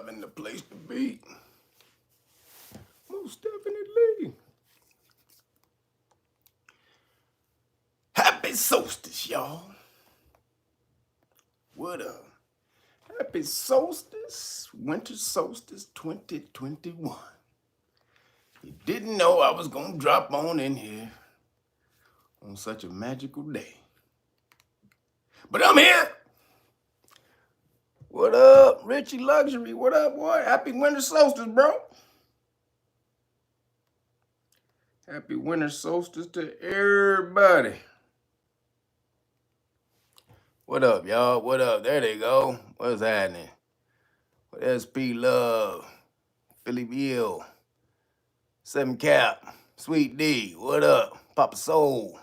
in the place to be. Most definitely. Happy Solstice, y'all. What up? Happy Solstice, Winter Solstice 2021. You didn't know I was gonna drop on in here on such a magical day. But I'm here. What up, Richie Luxury? What up, boy? Happy Winter Solstice, bro. Happy Winter Solstice to everybody. What up, y'all? What up? There they go. What's happening? What SP Love, Philly Bill, 7 Cap, Sweet D, what up? Papa Soul.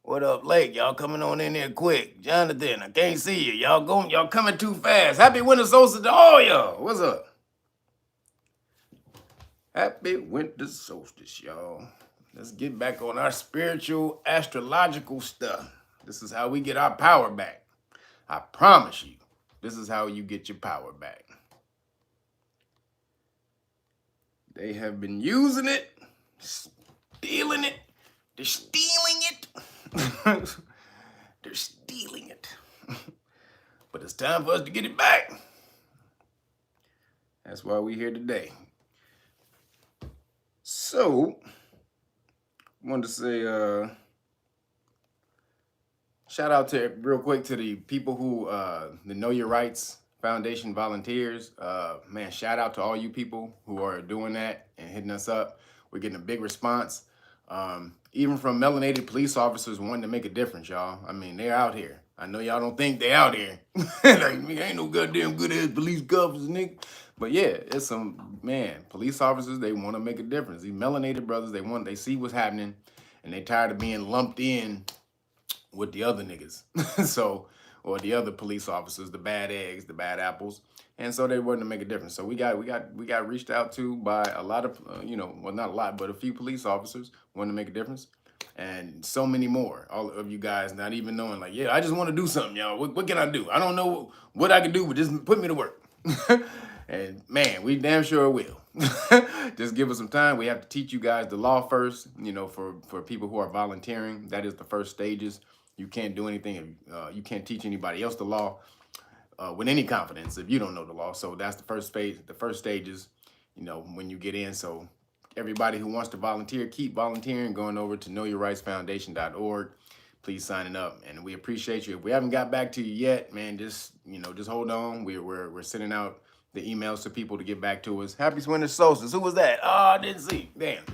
What up, Lake? Y'all coming on in there quick. Jonathan, I can't see you. Y'all coming too fast. Happy Winter Solstice to all y'all. What's up? Happy Winter Solstice, y'all. Let's get back on our spiritual, astrological stuff. This is how we get our power back. I promise you, this is how you get your power back. They have been using it, stealing it. They're stealing it. They're stealing it. But it's time for us to get it back. That's why we're here today. So, I wanted to say shout out to real quick to the people who the Know Your Rights Foundation volunteers. Man, shout out to all you people who are doing that and hitting us up. We're getting a big response. Even from melanated police officers wanting to make a difference, y'all. I mean, they're out here. I know y'all don't think they out here. Like, me, ain't no goddamn good ass police officers, nigga. But yeah, it's some, man, police officers, they want to make a difference. These melanated brothers, they see what's happening, and they tired of being lumped in with the other niggas. So, or the other police officers, the bad eggs, the bad apples. And so they wanted to make a difference. So we got reached out to by a lot of, well, not a lot, but a few police officers wanting to make a difference. And so many more, all of you guys not even knowing, like, yeah, I just want to do something, y'all. What can I do? I don't know what I can do, but just put me to work. And man, we damn sure will. Just give us some time. We have to teach you guys the law first, for people who are volunteering. That is the first stages. You can't do anything. You can't teach anybody else the law with any confidence if you don't know the law. So that's the first phase, the first stages, when you get in. So everybody who wants to volunteer, keep volunteering, going over to knowyourrightsfoundation.org. Please signing up, and we appreciate you. If we haven't got back to you yet, man, just hold on. We're sending out the emails to people to get back to us. Happy Winter Solstice. Who was that? Oh, I didn't see. Damn.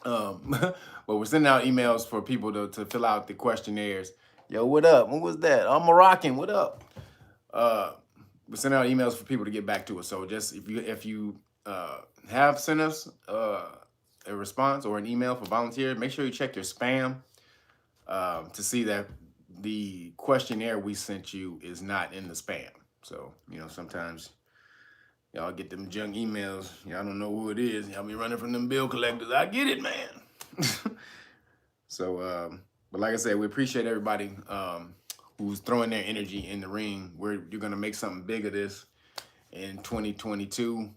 But we're sending out emails for people to fill out the questionnaires. Yo, what up? Who was that? I'm Moroccan. What up? We're sending out emails for people to get back to us. So just if you have sent us a response or an email for volunteer, make sure you check your spam to see that the questionnaire we sent you is not in the spam. So, sometimes y'all get them junk emails. Y'all don't know who it is. Y'all be running from them bill collectors. I get it, man. So, but like I said, we appreciate everybody who's throwing their energy in the ring. You're going to make something big of this in 2022.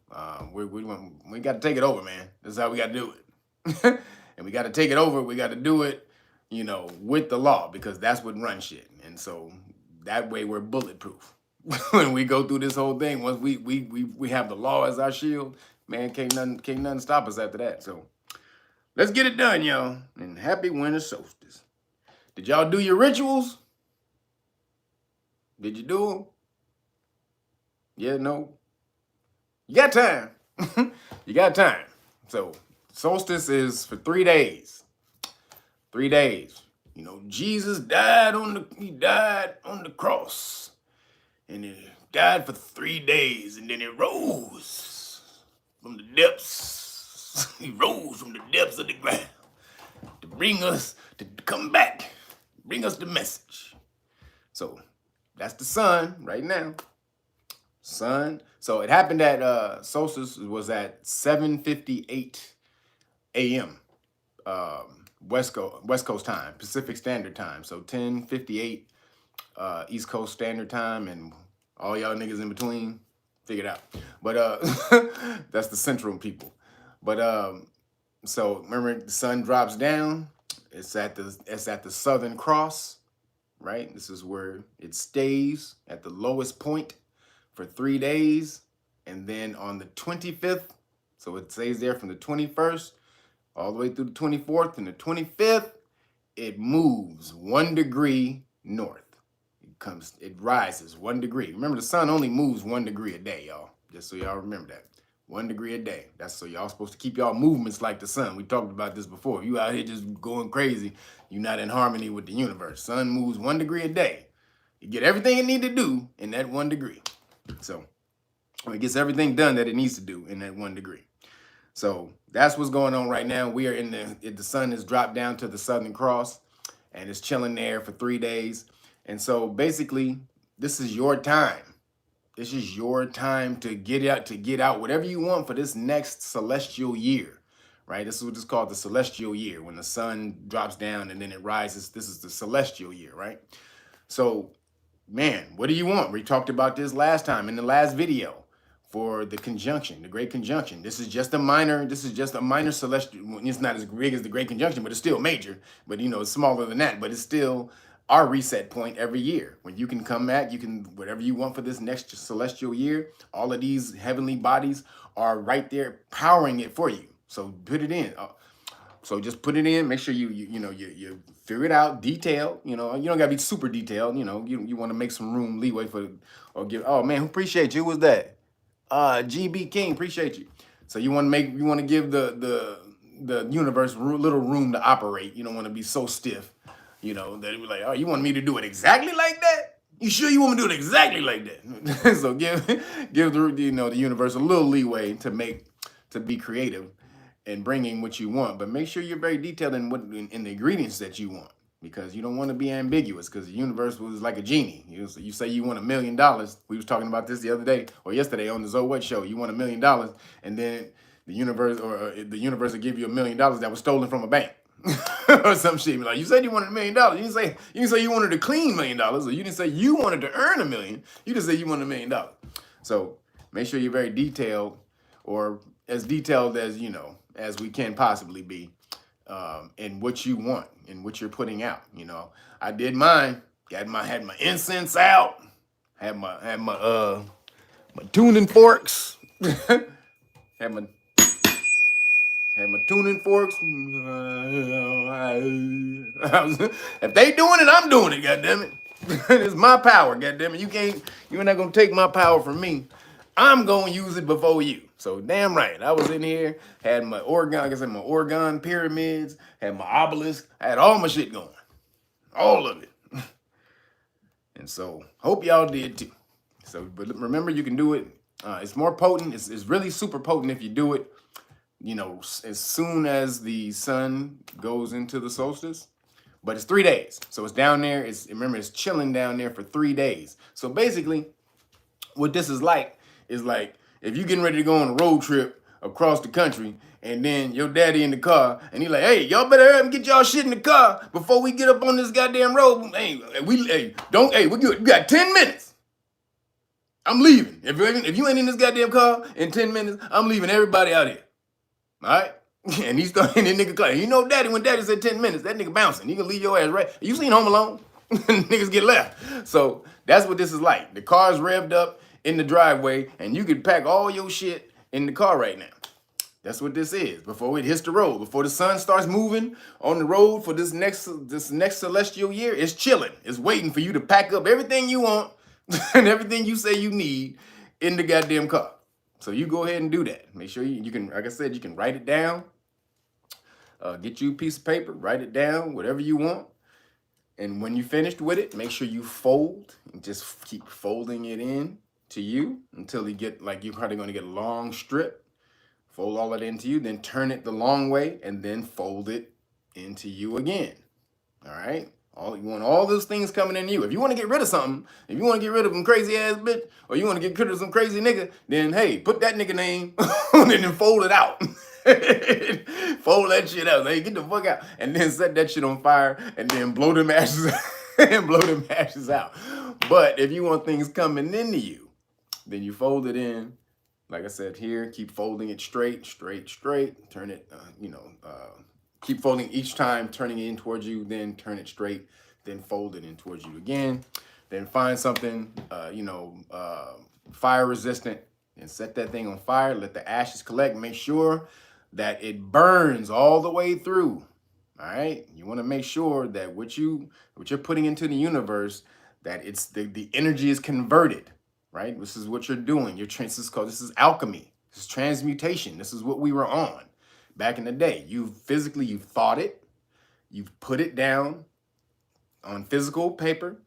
We got to take it over, man. This is how we got to do it. And we got to take it over. We got to do it, with the law, because that's what runs shit. And so that way we're bulletproof. When we go through this whole thing, once we have the law as our shield, man, can't nothing stop us after that. So let's get it done, y'all. And happy Winter Solstice. Did y'all do your rituals? Did you do them? Yeah, no? You got time. You got time. So solstice is for 3 days. 3 days. Jesus died on the cross. And he died for 3 days, and then he rose from the depths. He rose from the depths of the ground to bring us, to come back, bring us the message. So that's the sun right now. Sun. So it happened at solstice was at 7:58 a.m. West Coast time, Pacific Standard Time. So 10:58 East Coast Standard Time, and all y'all niggas in between, Figure it out. But that's the central people. But so remember, the sun drops down. It's at the southern cross, right? This is where it stays at the lowest point for 3 days, and then on the 25th, so it stays there from the 21st all the way through the 24th, and the 25th, it moves 1 degree north. It rises 1 degree. Remember, the sun only moves 1 degree a day, y'all. Just so y'all remember that. 1 degree a day. That's so y'all supposed to keep y'all movements like the sun. We talked about this before. If you out here just going crazy, you're not in harmony with the universe. Sun moves 1 degree a day. You get everything it need to do in that 1 degree. So it gets everything done that it needs to do in that 1 degree. So that's what's going on right now. We are the sun has dropped down to the Southern Cross, and it's chilling there for 3 days. And so basically, this is your time. This is your time to get out whatever you want for this next celestial year, right? This is what it's called, the celestial year, when the sun drops down and then it rises. This is the celestial year, right? So, man, what do you want? We talked about this last time in the last video for the conjunction, the Great Conjunction. This is just a minor celestial. It's not as big as the Great Conjunction, but it's still major. But, you know, it's smaller than that, but it's still our reset point every year. When you can come back, you can, whatever you want for this next celestial year, all of these heavenly bodies are right there powering it for you. So put it in. So just put it in, make sure you figure it out, detail, you don't gotta be super detailed, you want to make some room, leeway for, or give, oh man, who appreciate you, who was that? GB King, appreciate you. So you want to give the universe little room to operate. You don't want to be so stiff, that it be like, oh, you want me to do it exactly like that? You sure you want me to do it exactly like that? So give the universe a little leeway to be creative and bringing what you want, but make sure you're very detailed in the ingredients that you want, because you don't want to be ambiguous, because the universe was like a genie. You say you want $1 million. We was talking about this the other day or yesterday on the Zoe What Show. You want $1 million, and then the universe will give you $1 million that was stolen from a bank or some shit. Like, you said you wanted $1 million. You didn't say you wanted a clean $1 million, or you didn't say you wanted to earn $1 million. You just said you wanted $1 million. So make sure you're very detailed, or as detailed as we can possibly be, in what you want and what you're putting out. I did mine. Had my incense out. Had my tuning forks. had my tuning forks. If they doing it, I'm doing it. Goddammit. It's my power. Goddammit. You're not gonna take my power from me. I'm gonna use it before you. So damn right. I was in here, had my Oregon pyramids, had my obelisk, I had all my shit going. All of it. And so hope y'all did too. So, but remember, you can do it. It's more potent. It's really super potent if you do it, as soon as the sun goes into the solstice. But it's 3 days. So it's down there. Remember, it's chilling down there for 3 days. So basically, what this is like if you're getting ready to go on a road trip across the country, and then your daddy in the car, and he like, hey, y'all better hurry up and get y'all shit in the car before we get up on this goddamn road. We got 10 minutes. I'm leaving. If you ain't in this goddamn car in 10 minutes, I'm leaving everybody out here. All right? And he's starting the nigga claim. Daddy, when daddy said 10 minutes, that nigga bouncing. He gonna leave your ass right. You seen Home Alone? Niggas get left. So that's what this is like. The car's revved up in the driveway, and you can pack all your shit in the car right now. That's what this is. Before it hits the road, before the sun starts moving on the road for this next celestial year, it's chilling. It's waiting for you to pack up everything you want and everything you say you need in the goddamn car. So you go ahead and do that. Make sure you can, like I said, you can write it down. Get you a piece of paper, write it down, whatever you want. And when you're finished with it, make sure you fold and just keep folding it in to you until you're probably going to get a long strip. Fold all of it into you, then turn it the long way, and then fold it into you again. All right? You want all those things coming in you. If you want to get rid of something, if you want to get rid of some crazy ass bitch, or you want to get rid of some crazy nigga, then hey, put that nigga name and then fold it out. Fold that shit out. Hey, get the fuck out. And then set that shit on fire and then blow them ashes out. But if you want things coming into you, Then you fold it in. Like I said here, keep folding it straight, straight, straight. Turn it, keep folding each time, turning it in towards you, then turn it straight, then fold it in towards you again. Then find something, fire resistant, and set that thing on fire. Let the ashes collect. Make sure that it burns all the way through. All right. You want to make sure that what you're putting into the universe, that it's the energy is converted. Right. This is what you're doing. This is alchemy. This is transmutation. This is what we were on back in the day. You've thought it. You've put it down on physical paper.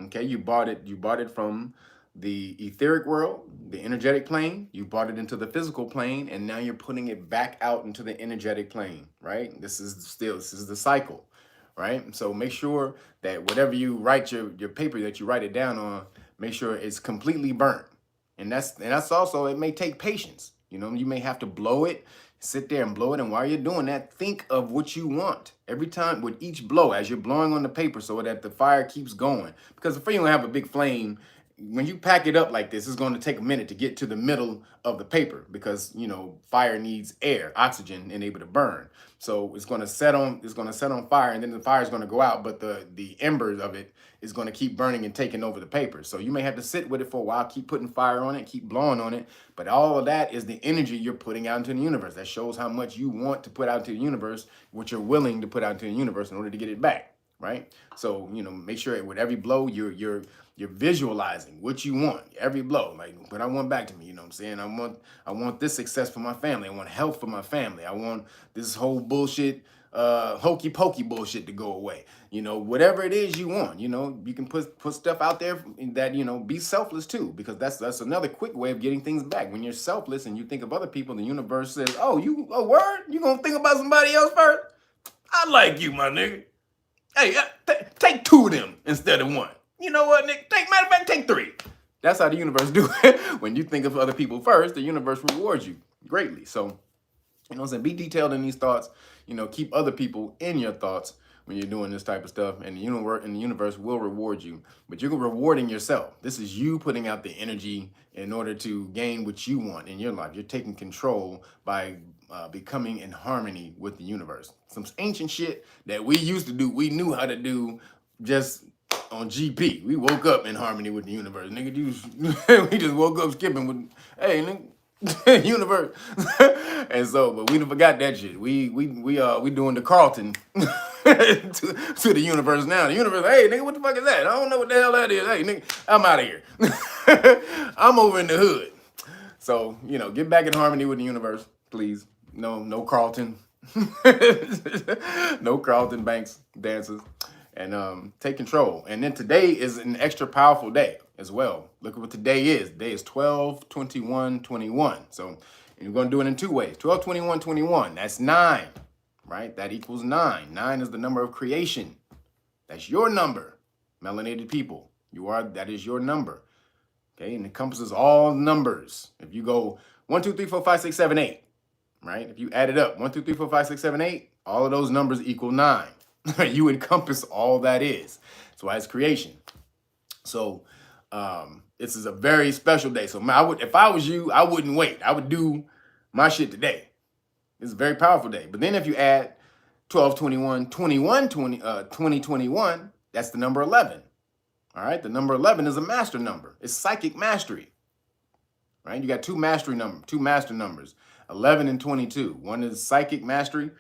Okay, you bought it from the etheric world, the energetic plane. You brought it into the physical plane, and now you're putting it back out into the energetic plane, right? This is the cycle, right? So make sure that whatever you write your paper that you write it down on, make sure it's completely burnt. And that's also, it may take patience. You know, you may have to blow it, sit there and blow it. And while you're doing that, think of what you want. Every time with each blow, as you're blowing on the paper so that the fire keeps going. Because if you're going to have a big flame, when you pack it up like this, it's going to take a minute to get to the middle of the paper because, you know, fire needs air, oxygen, and able to burn. So it's going to set on fire, and then the fire is going to go out, but the embers of it is going to keep burning and taking over the paper. So you may have to sit with it for a while, keep putting fire on it, keep blowing on it. But all of that is the energy you're putting out into the universe. That shows how much you want to put out into the universe, what you're willing to put out into the universe in order to get it back, right? So, you know, make sure with every blow you're visualizing what you want, every blow, like what I want back to me, you know what I'm saying? I want this success for my family. I want health for my family. I want this whole bullshit, hokey pokey bullshit to go away. You know, whatever it is you want, you know, you can put stuff out there that, you know, be selfless too, because that's another quick way of getting things back. When you're selfless and you think of other people, the universe says, oh, word? You gonna think about somebody else first? I like you, my nigga. Hey, take two of them instead of one. You know what, Nick? Matter of fact, take three. That's how the universe do it. When you think of other people first, the universe rewards you greatly. So, you know what I'm saying? Be detailed in these thoughts. You know, keep other people in your thoughts when you're doing this type of stuff. And the universe will reward you. But you're rewarding yourself. This is you putting out the energy in order to gain what you want in your life. You're taking control by becoming in harmony with the universe. Some ancient shit that we used to do, we knew how to do just on GP. We woke up in harmony with the universe. Nigga, we just woke up skipping with, hey, nigga, universe. And so, but we done forgot that shit. We doing the Carlton to the universe now. The universe, hey, nigga, what the fuck is that? I don't know what the hell that is. Hey, nigga, I'm out of here. I'm over in the hood. So, you know, get back in harmony with the universe, please. No Carlton. No Carlton Banks dances. And take control. And then today is an extra powerful day as well. Look at what today is. Today is 12/21/21. So you're going to do it in two ways. 12/21/21. That's 9, right? That equals 9. 9 is the number of creation. That's your number, melanated people. That is your number. Okay, and it encompasses all numbers. If you go 1, 2, 3, 4, 5, 6, 7, 8, right? If you add it up, 1, 2, 3, 4, 5, 6, 7, 8, all of those numbers equal 9. You encompass all that is. That's why it's creation. So this is a very special day. So if I was you, I wouldn't wait. I would do my shit today. It's a very powerful day. But then if you add 12/21/2021, that's the number 11. All right, the number 11 is a master number. It's psychic mastery. Right? You got two master numbers, 11 and 22. One is psychic mastery.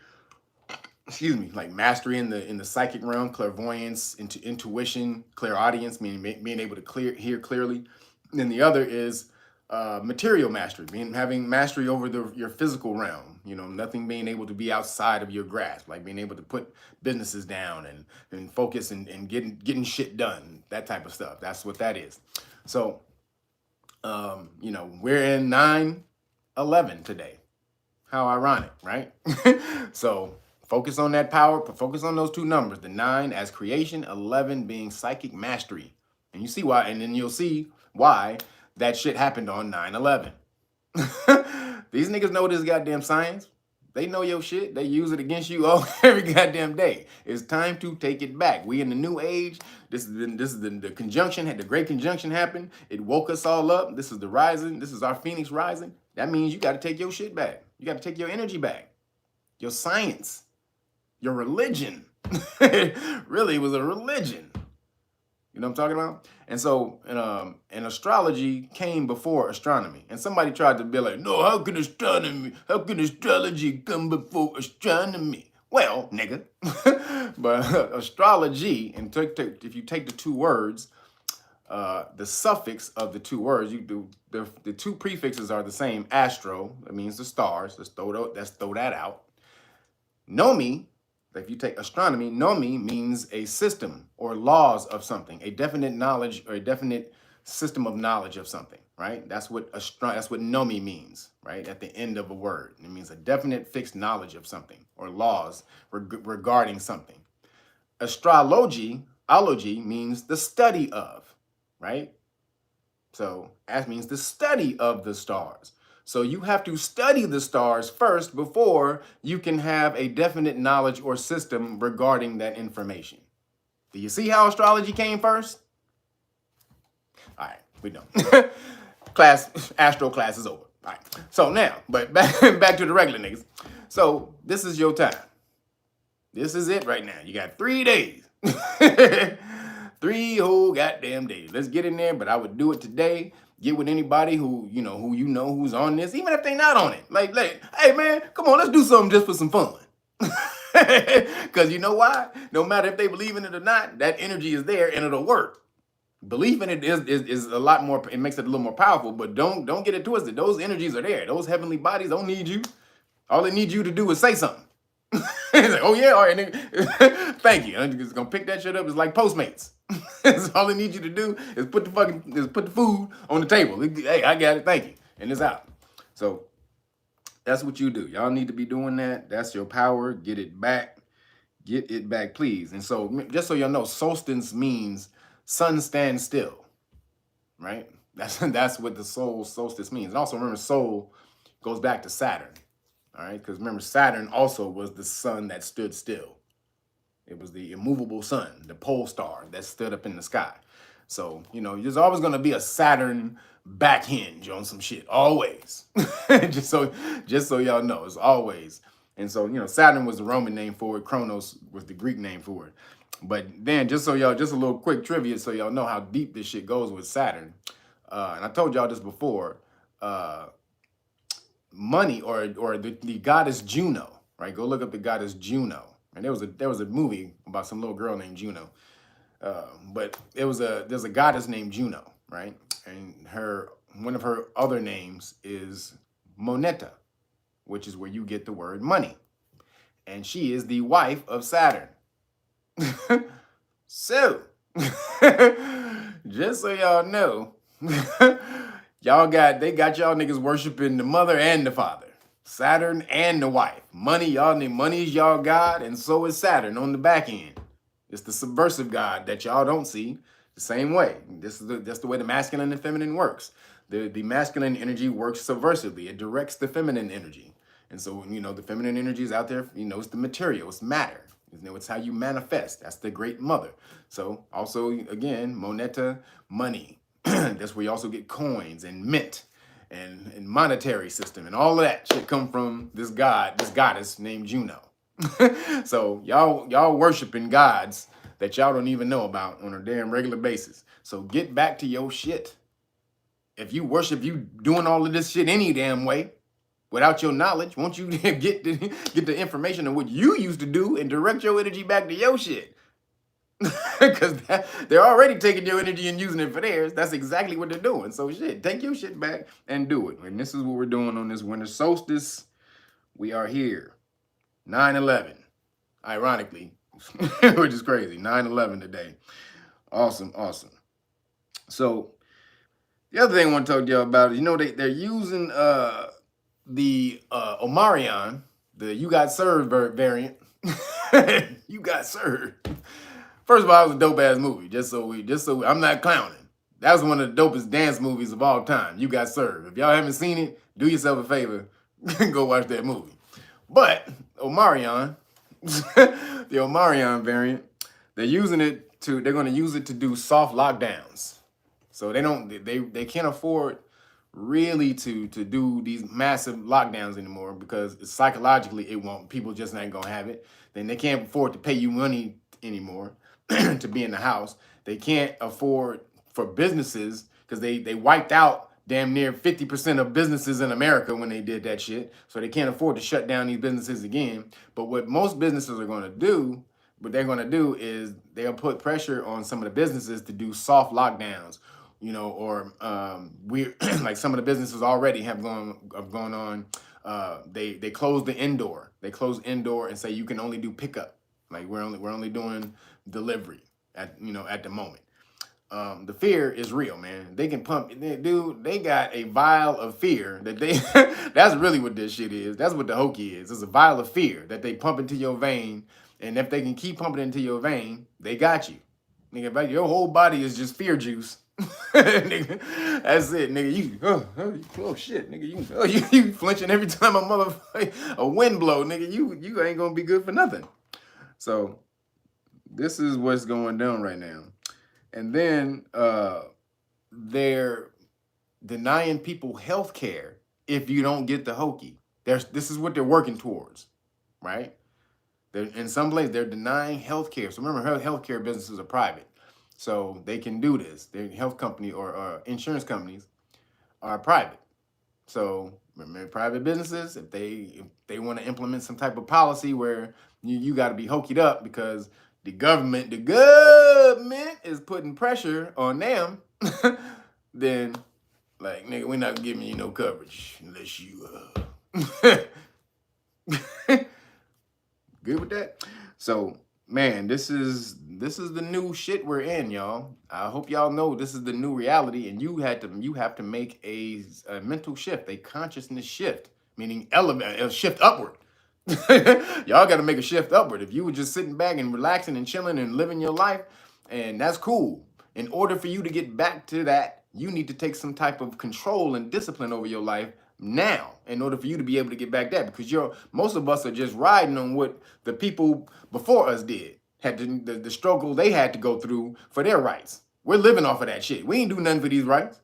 Excuse me, like mastery in the psychic realm, clairvoyance, intuition, clairaudience, meaning being able to hear clearly. And then the other is material mastery, meaning having mastery over your physical realm. You know, nothing being able to be outside of your grasp, like being able to put businesses down and focus and getting shit done, that type of stuff. That's what that is. So, you know, we're in 9/11 today. How ironic, right? So focus on that power, but focus on those two numbers, the 9 as creation, 11 being psychic mastery. And you see why, and then you'll see why that shit happened on 9/11. These niggas know this goddamn science. They know your shit. They use it against you all every goddamn day. It's time to take it back. We in the new age. This is the conjunction. Had the great conjunction happen. It woke us all up. This is the rising. This is our phoenix rising. That means you got to take your shit back. You got to take your energy back. Your science. Your religion. Really, it was a religion. You know what I'm talking about? And so, and astrology came before astronomy. And somebody tried to be like, no, how can astrology come before astronomy? Well, nigga. But astrology, and if you take the two words, the suffix of the two words, you do the two prefixes are the same. Astro, that means the stars. Let's throw that out. Nomi, if you take astronomy, nomi means a system or laws of something, a definite knowledge or a definite system of knowledge of something, right? That's what nomi means, right? At the end of a word, it means a definite fixed knowledge of something or laws regarding something. Astrology means the study of, right? So that means the study of the stars. So you have to study the stars first before you can have a definite knowledge or system regarding that information. Do you see how astrology came first? All right, we know. Astro class is over. All right. So now, but back to the regular niggas. So this is your time. This is it right now. You got 3 days. 3 whole goddamn days. Let's get in there, but I would do it today. Get with anybody who you know who's on this, even if they not on it. Like, hey man, come on, let's do something just for some fun. Because you know why? No matter if they believe in it or not, that energy is there and it'll work. Belief in it is a lot more. It makes it a little more powerful. But don't get it twisted. Those energies are there. Those heavenly bodies don't need you. All they need you to do is say something. It's like, oh yeah, all right, nigga. Thank you. I'm just gonna pick that shit up. It's like Postmates. That's all they need you to do is put the food on the table. Hey, I got it. Thank you, and it's out. So that's what you do. Y'all need to be doing that. That's your power. Get it back. Get it back, please. And so, just so y'all know, solstice means sun stands still. Right. That's what the solstice means. And also remember, soul goes back to Saturn. All right, because remember, Saturn also was the sun that stood still. It was the immovable sun, the pole star that stood up in the sky. So, there's always going to be a Saturn back hinge on some shit. Always. just so y'all know, it's always. And so, Saturn was the Roman name for it. Kronos was the Greek name for it. But then just a little quick trivia so y'all know how deep this shit goes with Saturn. And I told y'all this before. Money or the goddess Juno, right? Go look up the goddess Juno. And there was a movie about some little girl named Juno. But there's a goddess named Juno, right? And one of her other names is Moneta, which is where you get the word money. And she is the wife of Saturn. So, just so y'all know, they got y'all niggas worshiping the mother and the father, Saturn and the wife. Money is y'all god, and so is Saturn on the back end. It's the subversive god that y'all don't see the same way. That's the way the masculine and feminine works. The masculine energy works subversively. It directs the feminine energy. And so, the feminine energy is out there, it's the material, it's matter. It's how you manifest. That's the great mother. So also, again, moneta, money. That's where you also get coins and mint and monetary system and all of that shit come from this goddess named Juno. So y'all worshiping gods that y'all don't even know about on a damn regular basis. So get back to your shit. If you doing all of this shit any damn way without your knowledge, won't you get the information of what you used to do and direct your energy back to your shit? Because they're already taking your energy and using it for theirs. That's exactly what they're doing. So shit, take your shit back and do it. And this is what we're doing on this winter solstice. We are here. 9/11. Ironically, which is crazy. 9/11 today. Awesome. So the other thing I want to talk to y'all about is, they're using the Omarion, the you got served variant. You got served. First of all, it was a dope ass movie. Just so I'm not clowning. That was one of the dopest dance movies of all time. You Got Served. If y'all haven't seen it, do yourself a favor, go watch that movie. But Omarion, the Omarion variant, they're going to use it to do soft lockdowns. So they can't afford really to do these massive lockdowns anymore, because psychologically it won't. People just ain't gonna have it. Then they can't afford to pay you money anymore to be in the house. They can't afford for businesses, because they wiped out damn near 50% of businesses in America when they did that shit. So they can't afford to shut down these businesses again. But what most businesses are going to do, what they're going to do is they'll put pressure on some of the businesses to do soft lockdowns, you know, or we like some of the businesses already have gone on. They close the indoor. They close indoor and say you can only do pickup. Like we're only doing delivery at the moment. The fear is real, man. They can pump, dude. They got a vial of fear that they. That's really what this shit is. That's what the hokey is. It's a vial of fear that they pump into your vein, and if they can keep pumping into your vein, they got you, nigga. Your whole body is just fear juice. Nigga, that's it, nigga. Oh shit, nigga. You flinching every time a wind blow, nigga. You ain't gonna be good for nothing. So this is what's going down right now. And then they're denying people health care if you don't get the hokey. This is what they're working towards, right? In some places, they're denying health care. So remember, healthcare businesses are private. So they can do this. Their health company or insurance companies are private. So remember, private businesses, if they want to implement some type of policy where you got to be hokeyed up because the government is putting pressure on them, then like, nigga, we're not giving you no coverage unless you good with that. So man, this is the new shit we're in, y'all. I hope y'all know this is the new reality, and you have to make a mental shift, a consciousness shift, meaning a shift upward. Y'all got to make a shift upward. If you were just sitting back and relaxing and chilling and living your life, and that's cool. In order for you to get back to that, you need to take some type of control and discipline over your life now, in order for you to be able to get back that, because most of us are just riding on what the people before us did, had the struggle they had to go through for their rights. We're living off of that shit. We ain't do nothing for these rights.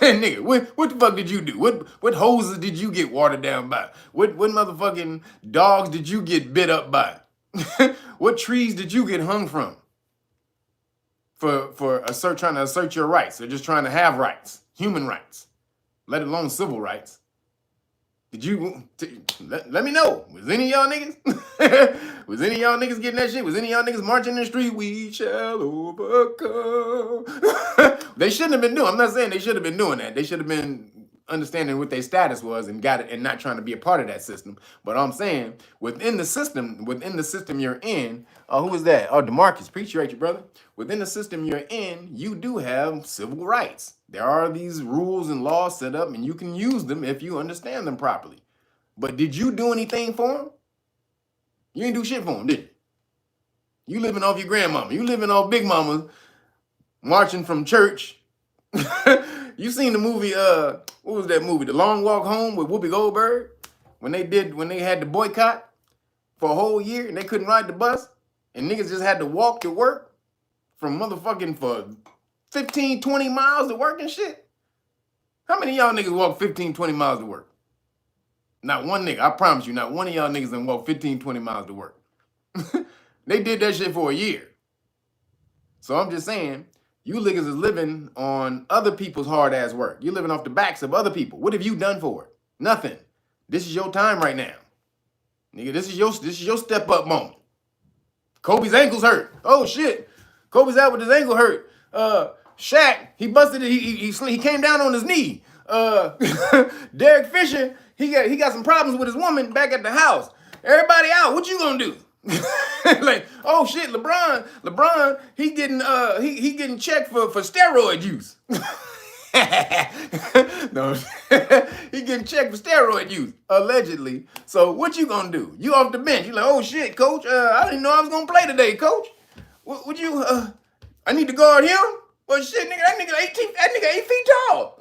Nigga, what the fuck did you do? What hoses did you get watered down by? What motherfucking dogs did you get bit up by? What trees did you get hung from? For trying to assert your rights, or just trying to have rights, human rights, let alone civil rights. Did you let me know? Was any of y'all niggas? Was any of y'all niggas getting that shit? Was any of y'all niggas marching in the street? We shall overcome. They shouldn't have been doing. I'm not saying they should have been doing that. They should have been understanding what their status was and got it, and not trying to be a part of that system. But I'm saying within the system you're in. Oh, who is that? Oh, DeMarcus, appreciate you, brother. Within the system you're in, you do have civil rights. There are these rules and laws set up, and you can use them if you understand them properly. But did you do anything for them? You ain't do shit for them, did you? You living off your grandmama. You living off Big Mama, marching from church. You seen the movie, what was that movie? The Long Walk Home with Whoopi Goldberg? When they had the boycott for a whole year and they couldn't ride the bus, and niggas just had to walk to work from motherfucking for 15, 20 miles to work and shit. How many of y'all niggas walk 15, 20 miles to work? Not one nigga. I promise you, not one of y'all niggas done walk 15, 20 miles to work. They did that shit for a year. So I'm just saying, you niggas is living on other people's hard ass work. You're living off the backs of other people. What have you done for it? Nothing. This is your time right now. Nigga, this is your step up moment. Kobe's ankle's hurt. Oh shit. Kobe's out with his ankle hurt. Shaq, he busted it. He came down on his knee. Derek Fisher, he got some problems with his woman back at the house. Everybody out. What you gonna do? Like, oh shit, LeBron, he getting checked for steroid use. No, he getting checked for steroid use, allegedly. So what you gonna do? You off the bench. You like, oh shit, coach. I didn't know I was gonna play today, coach. Would you? I need to guard him. Well, shit, nigga, that nigga 8 feet tall.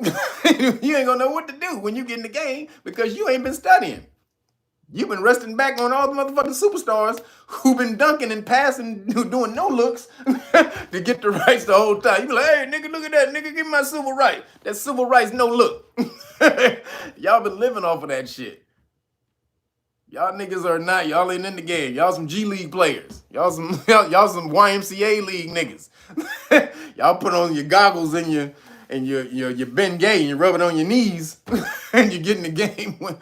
You ain't gonna know what to do when you get in the game because you ain't been studying. You've been resting back on all the motherfucking superstars who've been dunking and passing, doing no looks to get the rights the whole time. You be like, hey, nigga, look at that. Nigga, give me my civil right. That civil rights no look. Y'all been living off of that shit. Y'all niggas are not. Y'all ain't in the game. Y'all some G League players. Y'all some YMCA League niggas. Y'all put on your goggles and your Ben Gay and you rub it on your knees and you get in the game when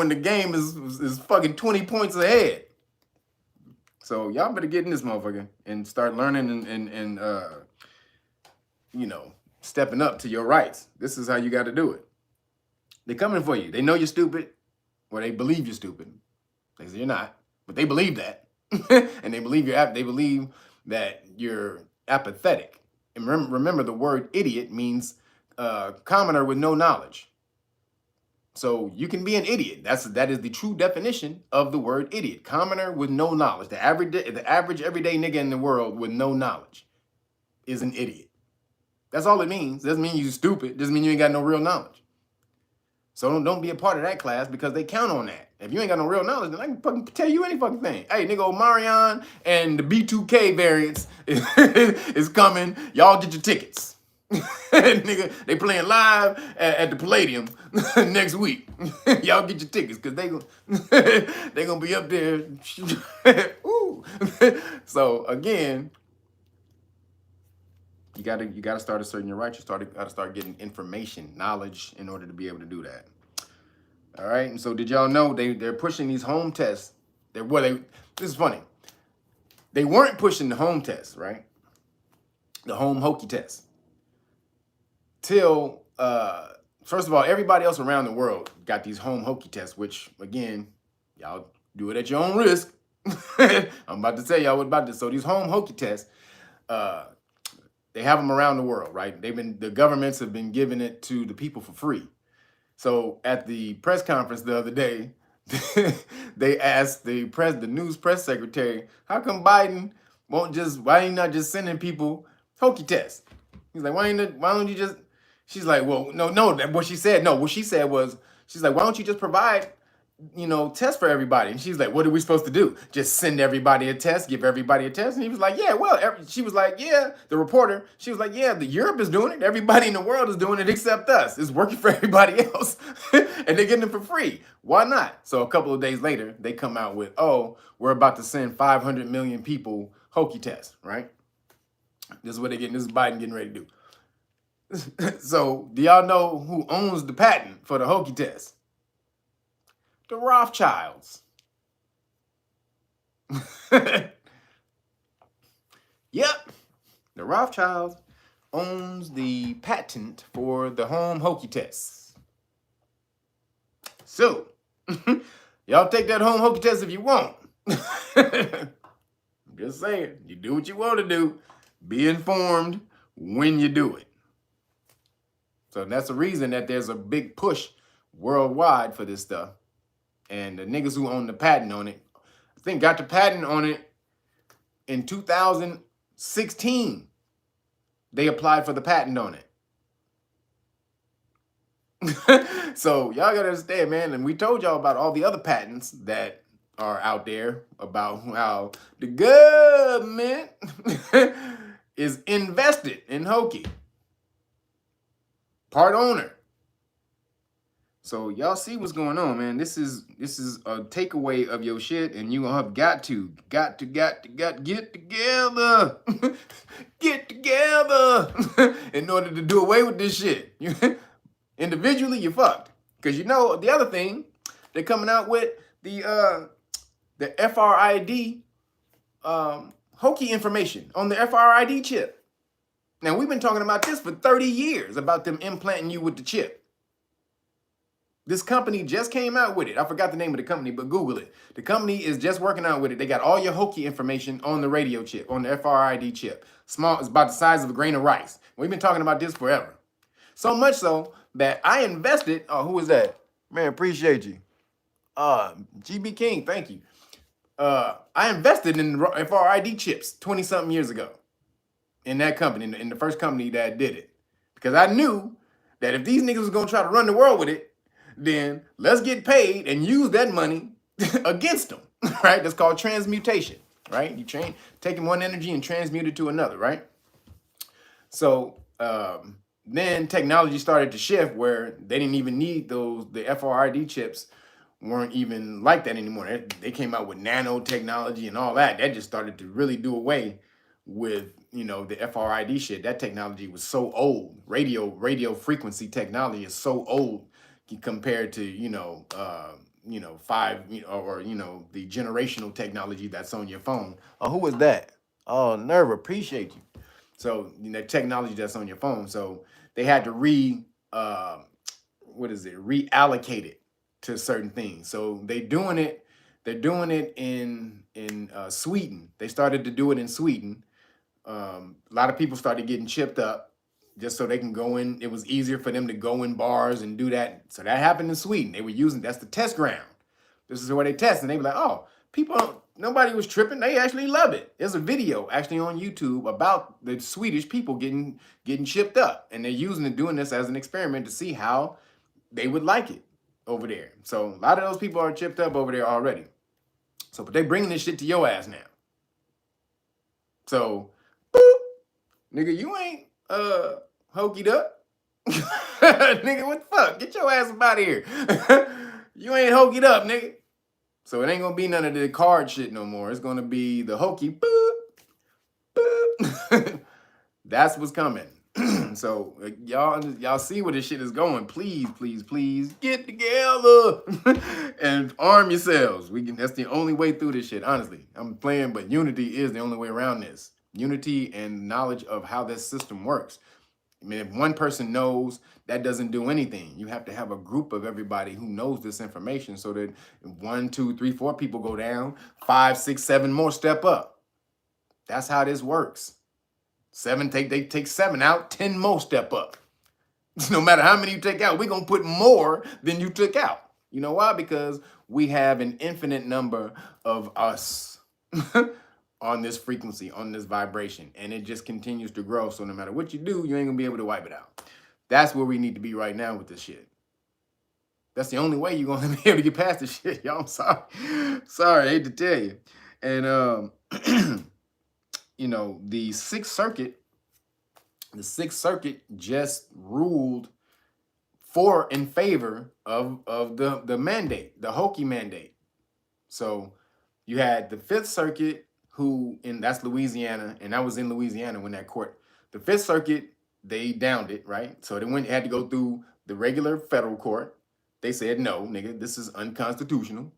the game is fucking 20 points ahead. So y'all better get in this motherfucker and start learning and stepping up to your rights. This is how you got to do it. They're coming for you. They know you're stupid. Or they believe you're stupid. They say you're not, but they believe that, and they believe that you're apathetic. And remember, the word idiot means commoner with no knowledge. So you can be an idiot. That is the true definition of the word idiot. Commoner with no knowledge. The average everyday nigga in the world with no knowledge is an idiot. That's all it means. Doesn't mean you're stupid. Doesn't mean you ain't got no real knowledge. So don't be a part of that class because they count on that. If you ain't got no real knowledge, then I can fucking tell you any fucking thing. Hey, nigga, Omarion and the B2K variants is coming. Y'all get your tickets. Nigga, they playing live at the Palladium next week. Y'all get your tickets because they gonna be up there. Ooh. So again, you gotta start asserting your rights. Gotta start getting information, knowledge in order to be able to do that. All right. And so did y'all know they're pushing these home tests? This is funny. They weren't pushing the home test, right? The home hokey test. Till first of all, everybody else around the world got these home hokey tests, which again, y'all do it at your own risk. I'm about to tell y'all what about this. So these home hokey tests, they have them around the world, right? The governments have been giving it to the people for free. So at the press conference the other day, they asked the news press secretary, how come Biden why ain't not just sending people hokey tests? He's like, why don't you just, she's like, well, no, what she said was, she's like, why don't you just provide test for everybody? And she's like, what are we supposed to do? Just send everybody a test, give everybody a test? And he was like, yeah, well, she was like, yeah, the reporter, she was like, yeah, Europe is doing it. Everybody in the world is doing it except us. It's working for everybody else. And they're getting it for free. Why not? So a couple of days later, they come out with, oh, we're about to send 500 million people hokey tests, right? This is what they're getting. This is Biden getting ready to do. So do y'all know who owns the patent for the hokey test? The Rothschilds. Yep. The Rothschilds owns the patent for the home hokey tests. So, y'all take that home hokey test if you want. Just saying, you do what you want to do. Be informed when you do it. So that's the reason that there's a big push worldwide for this stuff. And the niggas who own the patent on it, I think got the patent on it in 2016. They applied for the patent on it. So y'all gotta understand, man. And we told y'all about all the other patents that are out there about how the government is invested in hokey. Part owner. So y'all see what's going on, man. This is a takeaway of your shit, and you have got to get together. Get together in order to do away with this shit. Individually, you're fucked. Because the other thing, they're coming out with the RFID hokey information on the RFID chip. Now, we've been talking about this for 30 years, about them implanting you with the chip. This company just came out with it. I forgot the name of the company, but Google it. The company is just working out with it. They got all your hokey information on the radio chip, on the RFID chip. Small, it's about the size of a grain of rice. We've been talking about this forever. So much so that I invested, who was that? Man, appreciate you. GB King, thank you. I invested in the RFID chips 20-something years ago in that company, in the first company that did it. Because I knew that if these niggas was going to try to run the world with it, then let's get paid and use that money against them, right? That's called transmutation, right? You taking one energy and transmute it to another, right? So then technology started to shift where they didn't even need the RFID chips weren't even like that anymore. They came out with nanotechnology and all that. That just started to really do away with, the RFID shit. That technology was so old. Radio frequency technology is so old compared to, the generational technology that's on your phone. Oh, who was that? Oh, Nerve, appreciate you. So technology that's on your phone. So they had to reallocate it to certain things. So they're doing it in Sweden. They started to do it in Sweden. A lot of people started getting chipped up just so they can go in. It was easier for them to go in bars and do that. So that happened in Sweden. That's the test ground. This is where they test, and they were like, oh, nobody was tripping. They actually love it. There's a video actually on YouTube about the Swedish people getting chipped up, and they're doing this as an experiment to see how they would like it over there. So a lot of those people are chipped up over there already. So, but they bringing this shit to your ass now. So, boop, nigga, you ain't hokeyed up. Nigga, what the fuck? Get your ass up out of here. You ain't hokeyed up, nigga. So it ain't gonna be none of the card shit no more. It's gonna be the hokey boop, boop. That's what's coming. So y'all see where this shit is going. Please, please, please get together and arm yourselves. That's the only way through this shit. Honestly, I'm playing, but unity is the only way around this. Unity and knowledge of how this system works. I mean, if one person knows, that doesn't do anything. You have to have a group of everybody who knows this information so that 1, 2, 3, 4 people go down, 5, 6, 7 more step up. That's how this works. They take 7 out, 10 more step up. No matter how many you take out, we're going to put more than you took out. You know why? Because we have an infinite number of us on this frequency, on this vibration, and it just continues to grow. So no matter what you do, you ain't gonna be able to wipe it out. That's where we need to be right now with this shit. That's the only way you're gonna be able to get past this shit, y'all. I'm sorry. Sorry, I hate to tell you. And the Sixth Circuit just ruled in favor of the mandate, the Hokey mandate. So you had the Fifth Circuit, that's Louisiana, and I was in Louisiana when that court, the Fifth Circuit, they downed it, right? So they had to go through the regular federal court. They said, no, nigga, this is unconstitutional.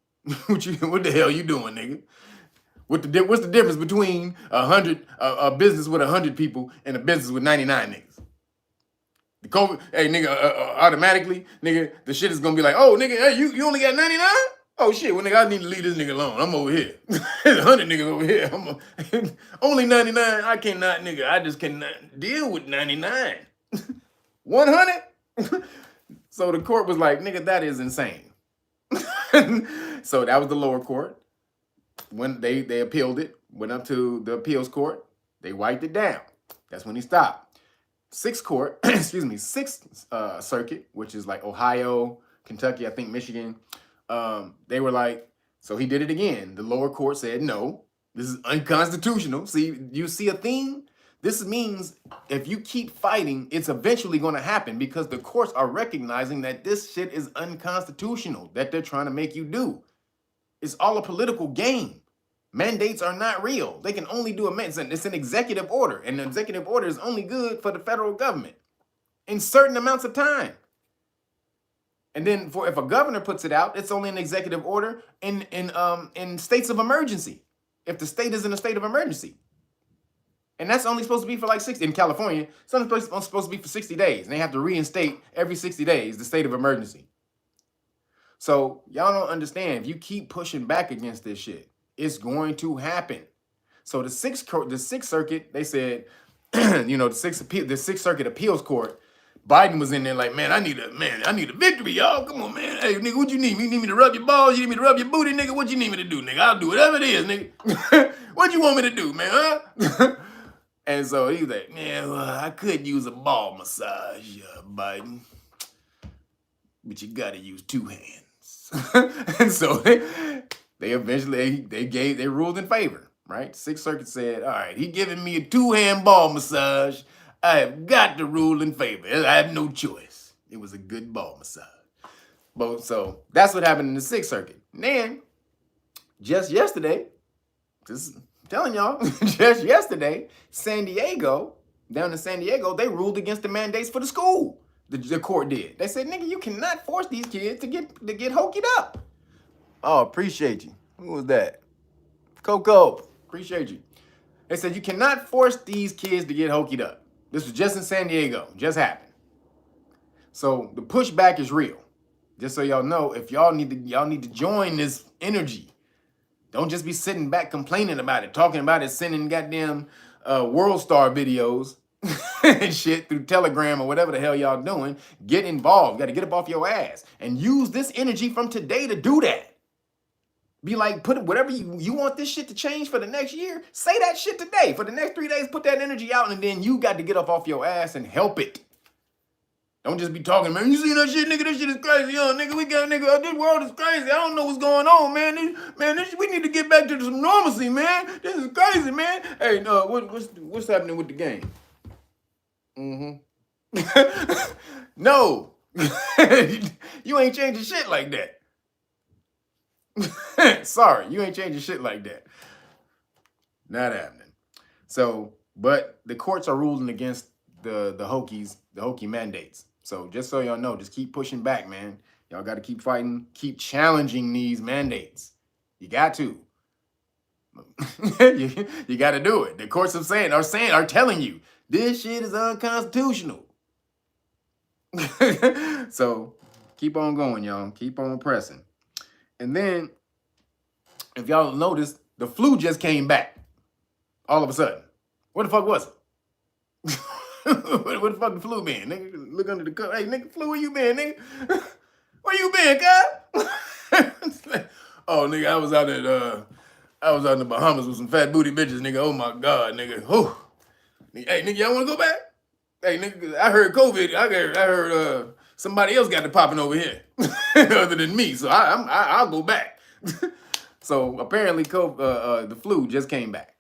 What the hell you doing, nigga? What's the difference between a business with 100 people and a business with 99 niggas? The COVID, hey, nigga, automatically, nigga, the shit is gonna be like, oh, nigga, hey, you only got 99? Oh shit, well, nigga, I need to leave this nigga alone. I'm over here. There's 100 niggas over here. Only 99. I just cannot deal with 99. 100? So the court was like, nigga, that is insane. So that was the lower court. When they appealed it, went up to the appeals court, they wiped it down. That's when he stopped. Sixth Circuit, which is like Ohio, Kentucky, I think Michigan. They were like, so he did it again. The lower court said, no, this is unconstitutional. See, you see a theme? This means if you keep fighting, it's eventually going to happen because the courts are recognizing that this shit is unconstitutional, that they're trying to make you do. It's all a political game. Mandates are not real. They can only do a mandate. It's an executive order, and the executive order is only good for the federal government in certain amounts of time. And then if a governor puts it out, it's only an executive order in states of emergency. If the state is in a state of emergency. And that's only supposed to be for like 60. In California, it's only supposed to be for 60 days. And they have to reinstate every 60 days the state of emergency. So y'all don't understand. If you keep pushing back against this shit, it's going to happen. So the Sixth Circuit, they said, the Sixth Circuit Appeals Court, Biden was in there like, man, I need a victory, y'all. Come on, man. Hey, nigga, what you need? You need me to rub your balls? You need me to rub your booty, nigga? What you need me to do, nigga? I'll do whatever it is, nigga. What you want me to do, man, huh? And so he was like, man, well, I could use a ball massage, Biden. But you gotta use 2 hands. And so they eventually they ruled in favor, right? Sixth Circuit said, all right, he giving me a 2-hand ball massage. I have got to rule in favor. I have no choice. It was a good ball massage. But so that's what happened in the Sixth Circuit. And then just yesterday, just telling y'all, just yesterday, down in San Diego, they ruled against the mandates for the school. The court did. They said, nigga, you cannot force these kids to get hokied up. Oh, appreciate you. Who was that? Coco, appreciate you. They said you cannot force these kids to get hokied up. This was just in San Diego, just happened. So the pushback is real. Just so y'all know, if y'all need to join this energy. Don't just be sitting back complaining about it, talking about it, sending goddamn World Star videos and shit through Telegram or whatever the hell y'all doing. Get involved. Got to get up off your ass and use this energy from today to do that. Be like, put whatever you want this shit to change for the next year. Say that shit today. For the next 3 days, put that energy out, and then you got to get up off your ass and help it. Don't just be talking, man. You see that shit, nigga? This shit is crazy, nigga. We got, nigga, this world is crazy. I don't know what's going on, man. We need to get back to some normalcy, man. This is crazy, man. Hey, no, what's happening with the game? No. You ain't changing shit like that. Sorry, you ain't changing shit like that. Not happening. So, but the courts are ruling against the Hokey mandates. So just so y'all know, just keep pushing back, man. Y'all got to keep fighting, keep challenging these mandates. You got to. you got to do it. The courts are telling you this shit is unconstitutional. So keep on going, y'all. Keep on pressing. And then, if y'all noticed, the flu just came back. All of a sudden. What the fuck was it? What the fuck the flu been? Nigga, look under the cover. Hey, nigga, flu, where you been, nigga? Where you been, guy? Oh, nigga, I was out in the Bahamas with some fat booty bitches, nigga. Oh my God, nigga. Whew. Hey, nigga, y'all wanna go back? Hey, nigga, I heard COVID. I heard somebody else got it popping over here, other than me. So I'll go back. So apparently, the flu just came back.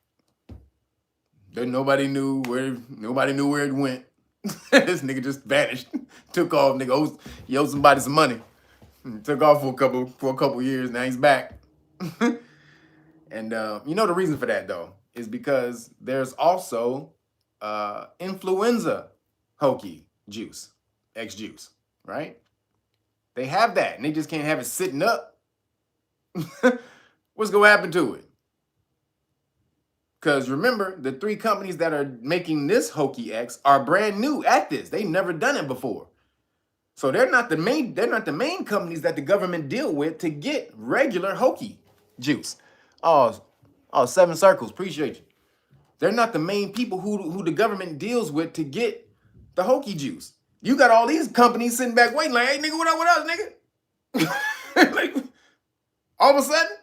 Nobody knew where it went. This nigga just vanished, took off. Nigga, he owed somebody some money. Took off for a couple years. Now he's back. And you know the reason for that though is because there's also influenza hokey juice, X juice, right? They have that, and they just can't have it sitting up. What's gonna happen to it? Because remember, the 3 companies that are making this Hokey X are brand new at this. They've never done it before. So they're not the main companies that the government deal with to get regular Hokey juice. Oh, 7 Circles, appreciate you. They're not the main people who the government deals with to get the Hokey juice. You got all these companies sitting back waiting like, hey, nigga, what up with us, nigga? Like, all of a sudden?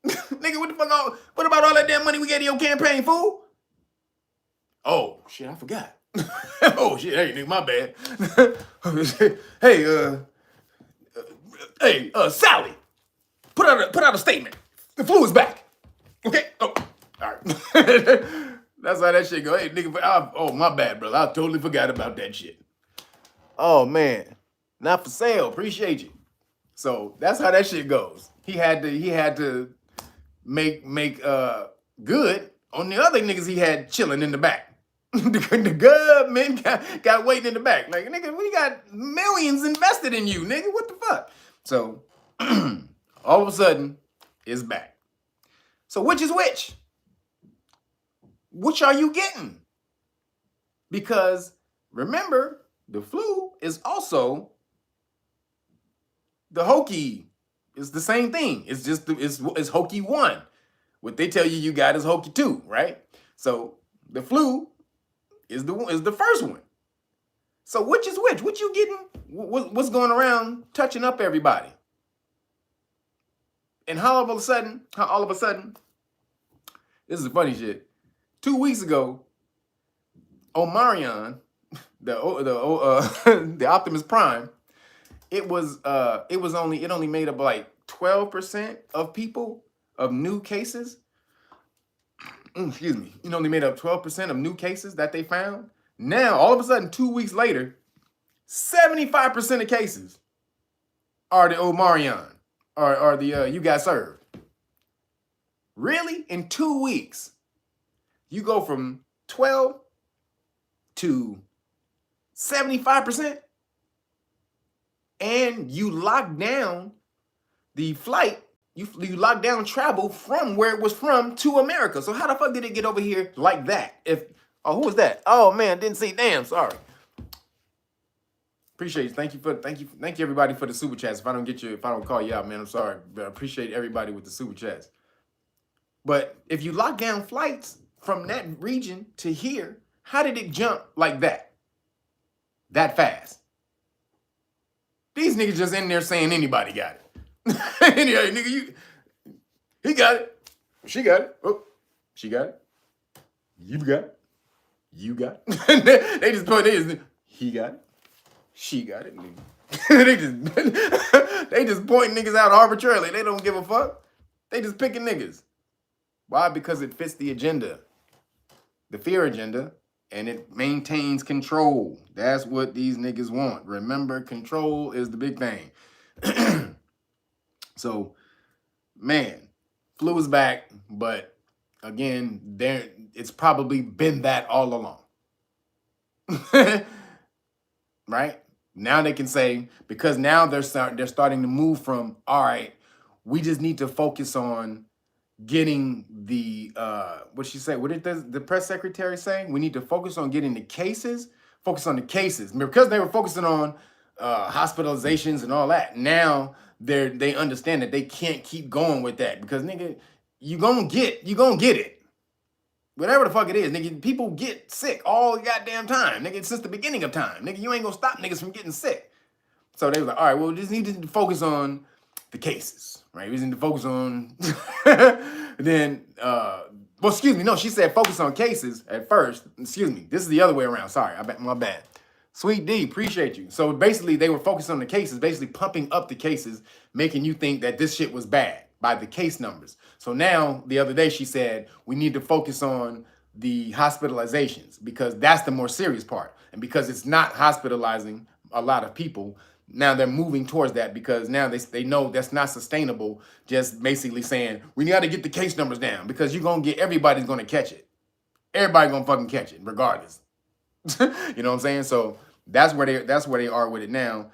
Nigga, what about all that damn money we get in your campaign, fool? Oh, shit, I forgot. Oh, shit, hey, nigga, my bad. Hey, Sally, put out a statement. The flu is back. Okay? Oh, all right. That's how that shit go. Hey, nigga, oh, my bad, brother. I totally forgot about that shit. Oh, man. Not for sale. Appreciate you. So that's how that shit goes. He had to make good on the other niggas he had chilling in the back. The government got waiting in the back. Like, nigga, we got millions invested in you, nigga. What the fuck? So all of a sudden, it's back. So which is which? Which are you getting? Because remember, the flu is also the Hokey. It's the same thing. It's just it's Hokey 1. What they tell you got is Hokey 2, right? So the flu is the first one. So which is which? What you getting? What's going around touching up everybody? And how all of a sudden, this is funny shit. 2 weeks ago, Omarion, the Optimus Prime, it only made up like 12% of people of new cases. Excuse me. It only made up 12% of new cases that they found. Now, all of a sudden, 2 weeks later, 75% of cases are the Omarion, or the you got served. Really? In 2 weeks, you go from 12 to 75%, and you lock down the flight. You lock down travel from where it was from to America. So how the fuck did it get over here like that? Who was that? Oh man, didn't see. Damn, sorry. Appreciate you. Thank you everybody for the super chats. If I don't call you out, man, I'm sorry. But I appreciate everybody with the super chats. But if you lock down flights from that region to here, how did it jump like that? That fast? These niggas just in there saying anybody got it. Anyway, nigga, he got it. She got it. Oh, she got it. You got it. You got it. He got it. She got it. they just pointing niggas out arbitrarily. They don't give a fuck. They just picking niggas. Why? Because it fits the agenda, the fear agenda, and it maintains control. That's what these niggas want. Remember, control is the big thing. So, man, flu is back, but again, it's probably been that all along. Right? Now they can say, because now they're starting to move from, all right, we just need to focus on getting the what she said. What did the press secretary say? We need to focus on getting the cases. Focus on the cases, because they were focusing on hospitalizations and all that. Now they understand that they can't keep going with that, because nigga, you gonna get it. Whatever the fuck it is, nigga, people get sick all the goddamn time, nigga, since the beginning of time. Nigga, you ain't gonna stop niggas from getting sick. So they were like, all right, well, we just need to focus on the cases, right? We just need to focus on, then, well, excuse me, no, she said focus on cases at first. Excuse me, this is the other way around. Sorry, my bad. Sweet D, appreciate you. So basically, they were focused on the cases, basically pumping up the cases, making you think that this shit was bad by the case numbers. So now, the other day, she said, we need to focus on the hospitalizations, because that's the more serious part. And because it's not hospitalizing a lot of people, now they're moving towards that, because now they know that's not sustainable, just basically saying, we got to get the case numbers down, because everybody's going to catch it. Everybody's going to fucking catch it, regardless. You know what I'm saying? So that's where they are with it now.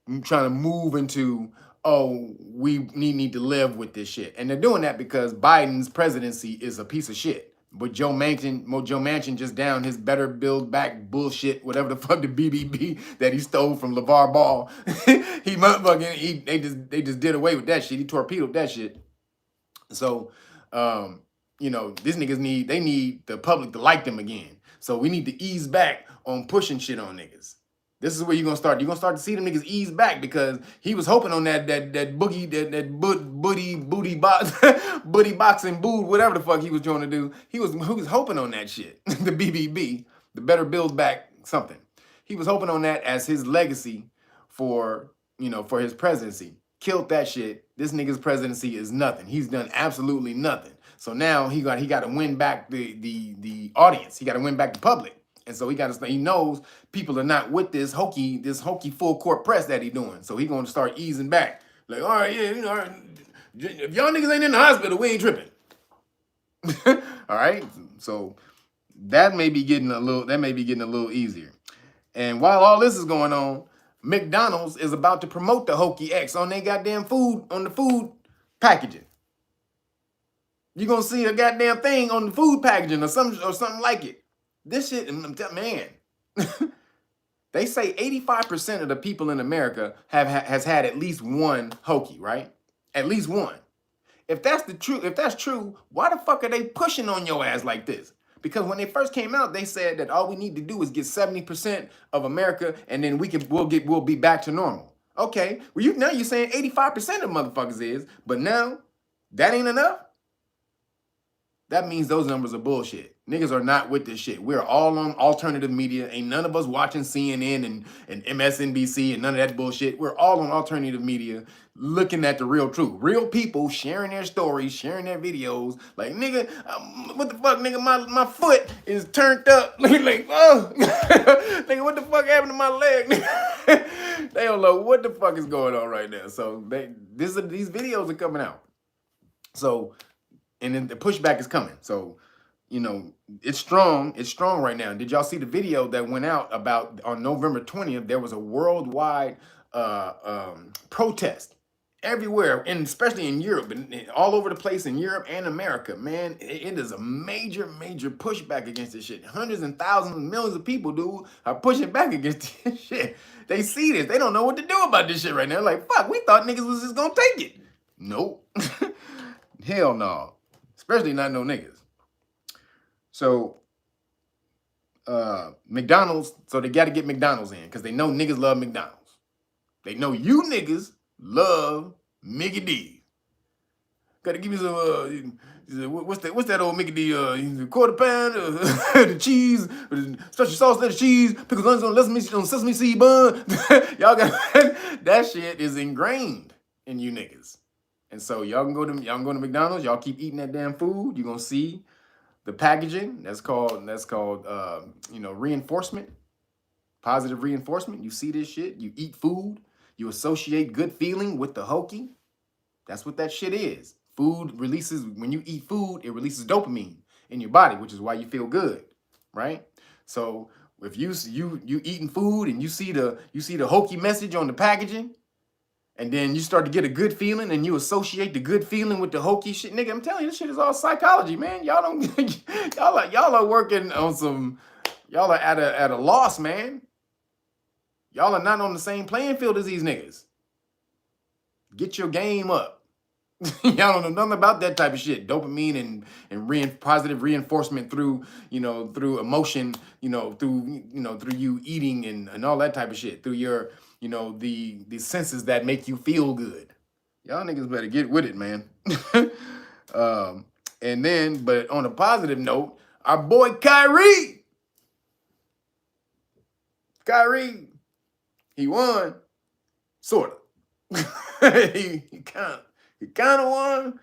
I'm trying to move into, oh, we need to live with this shit. And they're doing that because Biden's presidency is a piece of shit. But Joe Manchin just down his better build back bullshit, whatever the fuck, the BBB that he stole from LeVar Ball. They just did away with that shit. He torpedoed that shit. So, these niggas need the public to like them again. So we need to ease back on pushing shit on niggas. This is where you're gonna start. You're gonna start to see them niggas ease back, because he was hoping on that boogie, that booty box, booty boxing boo, whatever the fuck he was trying to do. He was hoping on that shit. The BBB, the better build back something. He was hoping on that as his legacy for his presidency. Killed that shit. This nigga's presidency is nothing. He's done absolutely nothing. So now he got to win back the audience. He got to win back the public. And so he knows people are not with this hokey full court press that he doing. So he gonna start easing back. Like, all right, yeah, if y'all niggas ain't in the hospital, we ain't tripping. All right. So that may be getting a little easier. And while all this is going on, McDonald's is about to promote the Hokey X on their goddamn food, on the food packaging. You're gonna see a goddamn thing on the food packaging or something like it. This shit, man, they say 85% of the people in America has had at least one Hokey, right? At least one. If that's true, why the fuck are they pushing on your ass like this? Because when they first came out, they said that all we need to do is get 70% of America, and then we'll be back to normal. Okay, well now you're saying 85% of motherfuckers is, but now that ain't enough. that means those numbers are bullshit. Niggas are not with this shit. We're all on alternative media. Ain't none of us watching CNN and MSNBC and none of that bullshit. We're all on alternative media looking at the real truth. Real people sharing their stories, sharing their videos. Like, nigga, what the fuck, nigga? My foot is turned up. Like, oh, nigga, what the fuck happened to my leg? They don't know what the fuck is going on right now. So these videos are coming out. So, and then the pushback is coming. So, you know, it's strong. It's strong right now. Did y'all see the video that went out about on November 20th? There was a worldwide protest everywhere, and especially in Europe, and all over the place in Europe and America. Man, it is a major, major pushback against this shit. Hundreds and thousands, millions of people, dude, are pushing back against this shit. They see this. They don't know what to do about this shit right now. Like, fuck, we thought niggas was just gonna take it. Nope. Hell no. Especially not no niggas. So, McDonald's, so they got to get McDonald's in because they know niggas love McDonald's. They know you niggas love Mickey D. Got to give me some, what's that old Mickey D, quarter pound, the cheese, special sauce, lettuce, cheese, pickles, onions on sesame seed bun. Y'all got, that shit is ingrained in you niggas. And so y'all can go to McDonald's, y'all keep eating that damn food, you're going to see the packaging. That's called you know, reinforcement, positive reinforcement. You see this shit, you eat food, you associate good feeling with the hokey. That's what that shit is. Food releases, when you eat food, it releases dopamine in your body, which is why you feel good, right? So if you eating food and you see the hokey message on the packaging, and then you start to get a good feeling and you associate the good feeling with the hokey shit. Nigga, I'm telling you, this shit is all psychology, man. Y'all don't, y'all are working on some, y'all are at a loss, man. Y'all are not on the same playing field as these niggas. Get your game up. Y'all don't know nothing about that type of shit. Dopamine and positive reinforcement through, you know, through emotion, through you eating and all that type of shit. Through your, you know, the senses that make you feel good. Y'all niggas better get with it, man. And then, but on a positive note, our boy Kyrie, he won, sort of. he kind of won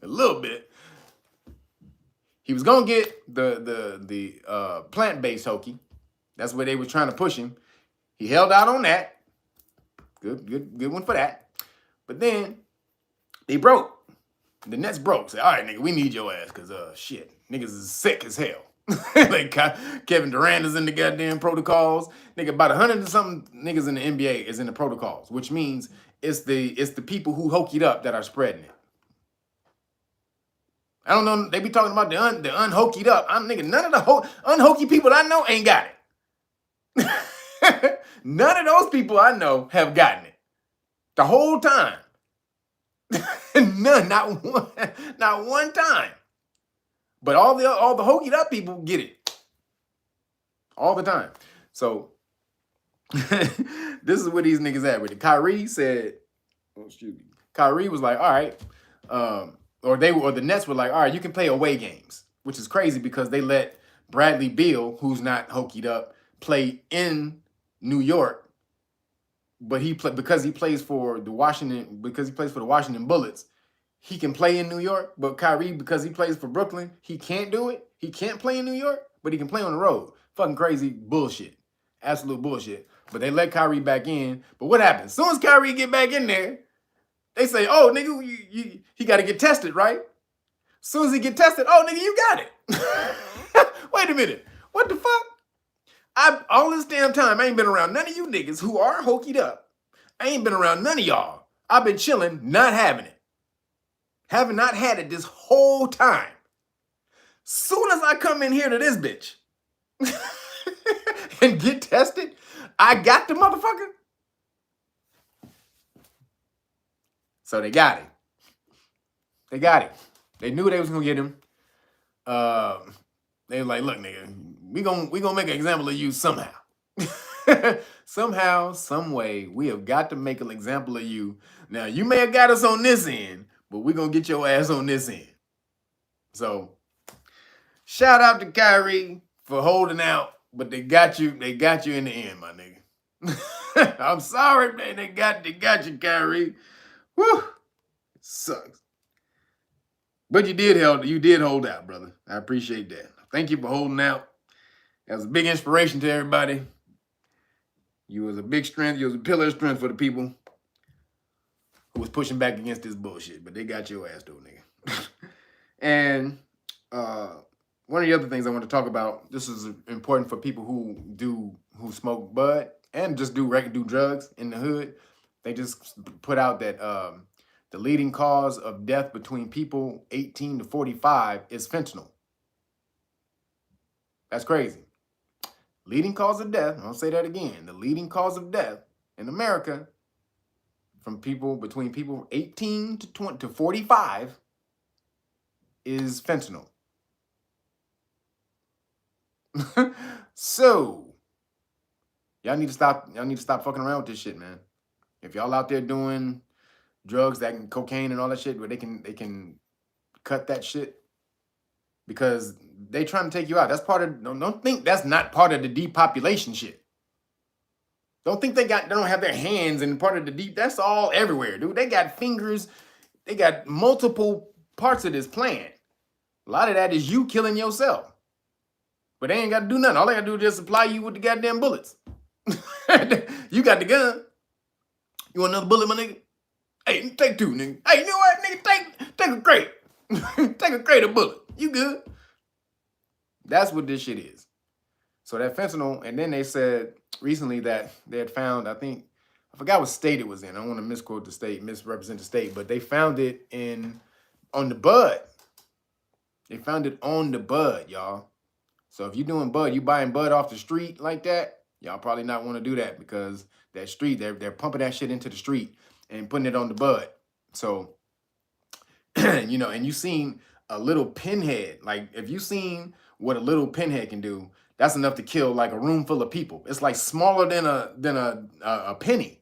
a little bit. He was gonna get the plant-based hokey. That's where they were trying to push him. He held out on that. Good one for that. But then they broke. The Nets broke. Say, all right, nigga, we need your ass because shit, niggas is sick as hell. Like Kevin Durant is in the goddamn protocols. Nigga, about 100 and something niggas in the NBA is in the protocols, which means it's the people who hokeyed up that are spreading it. I don't know. They be talking about the unhokeyed up. Nigga, none of the unhokey people I know ain't got it. None of those people I know have gotten it the whole time. None, not one time. But all the hokeyed up people get it all the time. So this is where these niggas at with it. Kyrie said, oh shoot, Kyrie was like, all right, or the Nets were like, all right, you can play away games, which is crazy because they let Bradley Beal, who's not hokeyed up, play in New York, but because he plays for the Washington Bullets, he can play in New York. But Kyrie, because he plays for Brooklyn, he can't do it. He can't play in New York, but he can play on the road. Fucking crazy bullshit, absolute bullshit. But they let Kyrie back in. But what happens? As soon as Kyrie get back in there, they say, "Oh, nigga, he got to get tested, right?" As soon as he get tested, "Oh, nigga, you got it." Wait a minute, what the fuck? All this damn time, I ain't been around none of you niggas who are hokeyed up. I ain't been around none of y'all. I've been chilling, not having it. Having not had it this whole time. Soon as I come in here to this bitch and get tested, I got the motherfucker. So they got it. They got it. They knew they was gonna get him. They were like, look, nigga, we gonna make an example of you somehow. Somehow, some way, we have got to make an example of you. Now, you may have got us on this end, but we're gonna get your ass on this end. So shout out to Kyrie for holding out, but they got you in the end, my nigga. I'm sorry, man. They got you, Kyrie. Whew. It sucks. But you did hold out, brother. I appreciate that. Thank you for holding out. That was a big inspiration to everybody. You was a big strength. You was a pillar of strength for the people who was pushing back against this bullshit. But they got your ass though, nigga. And one of the other things I want to talk about, this is important for people who smoke bud and just do drugs in the hood. They just put out that the leading cause of death between people 18 to 45 is fentanyl. That's crazy. Leading cause of death, I'll say that again, the leading cause of death in America from between people 18 to 45 is fentanyl. So y'all need to stop fucking around with this shit, man. If y'all out there doing drugs, cocaine and all that shit, where they can cut that shit because they trying to take you out. That's part of, don't think that's not part of the depopulation shit. Don't think they don't have their hands in part of the that's all everywhere, dude. They got fingers, they got multiple parts of this plan. A lot of that is you killing yourself. But they ain't got to do nothing. All they got to do is just supply you with the goddamn bullets. You got the gun. You want another bullet, my nigga? Hey, take two, nigga. Hey, you know what, nigga? Take a crate. Take a crate of bullets. You good? That's what this shit is. So that fentanyl, and then they said recently that they had found, I forgot what state it was in. I don't want to misrepresent the state, but they found it on the bud. They found it on the bud, y'all. So if you're doing bud, you buying bud off the street like that, y'all probably not want to do that because that street, they're pumping that shit into the street and putting it on the bud. So, you know, and you seen a little pinhead. Like if you seen what a little pinhead can do, that's enough to kill like a room full of people. It's like smaller than a penny.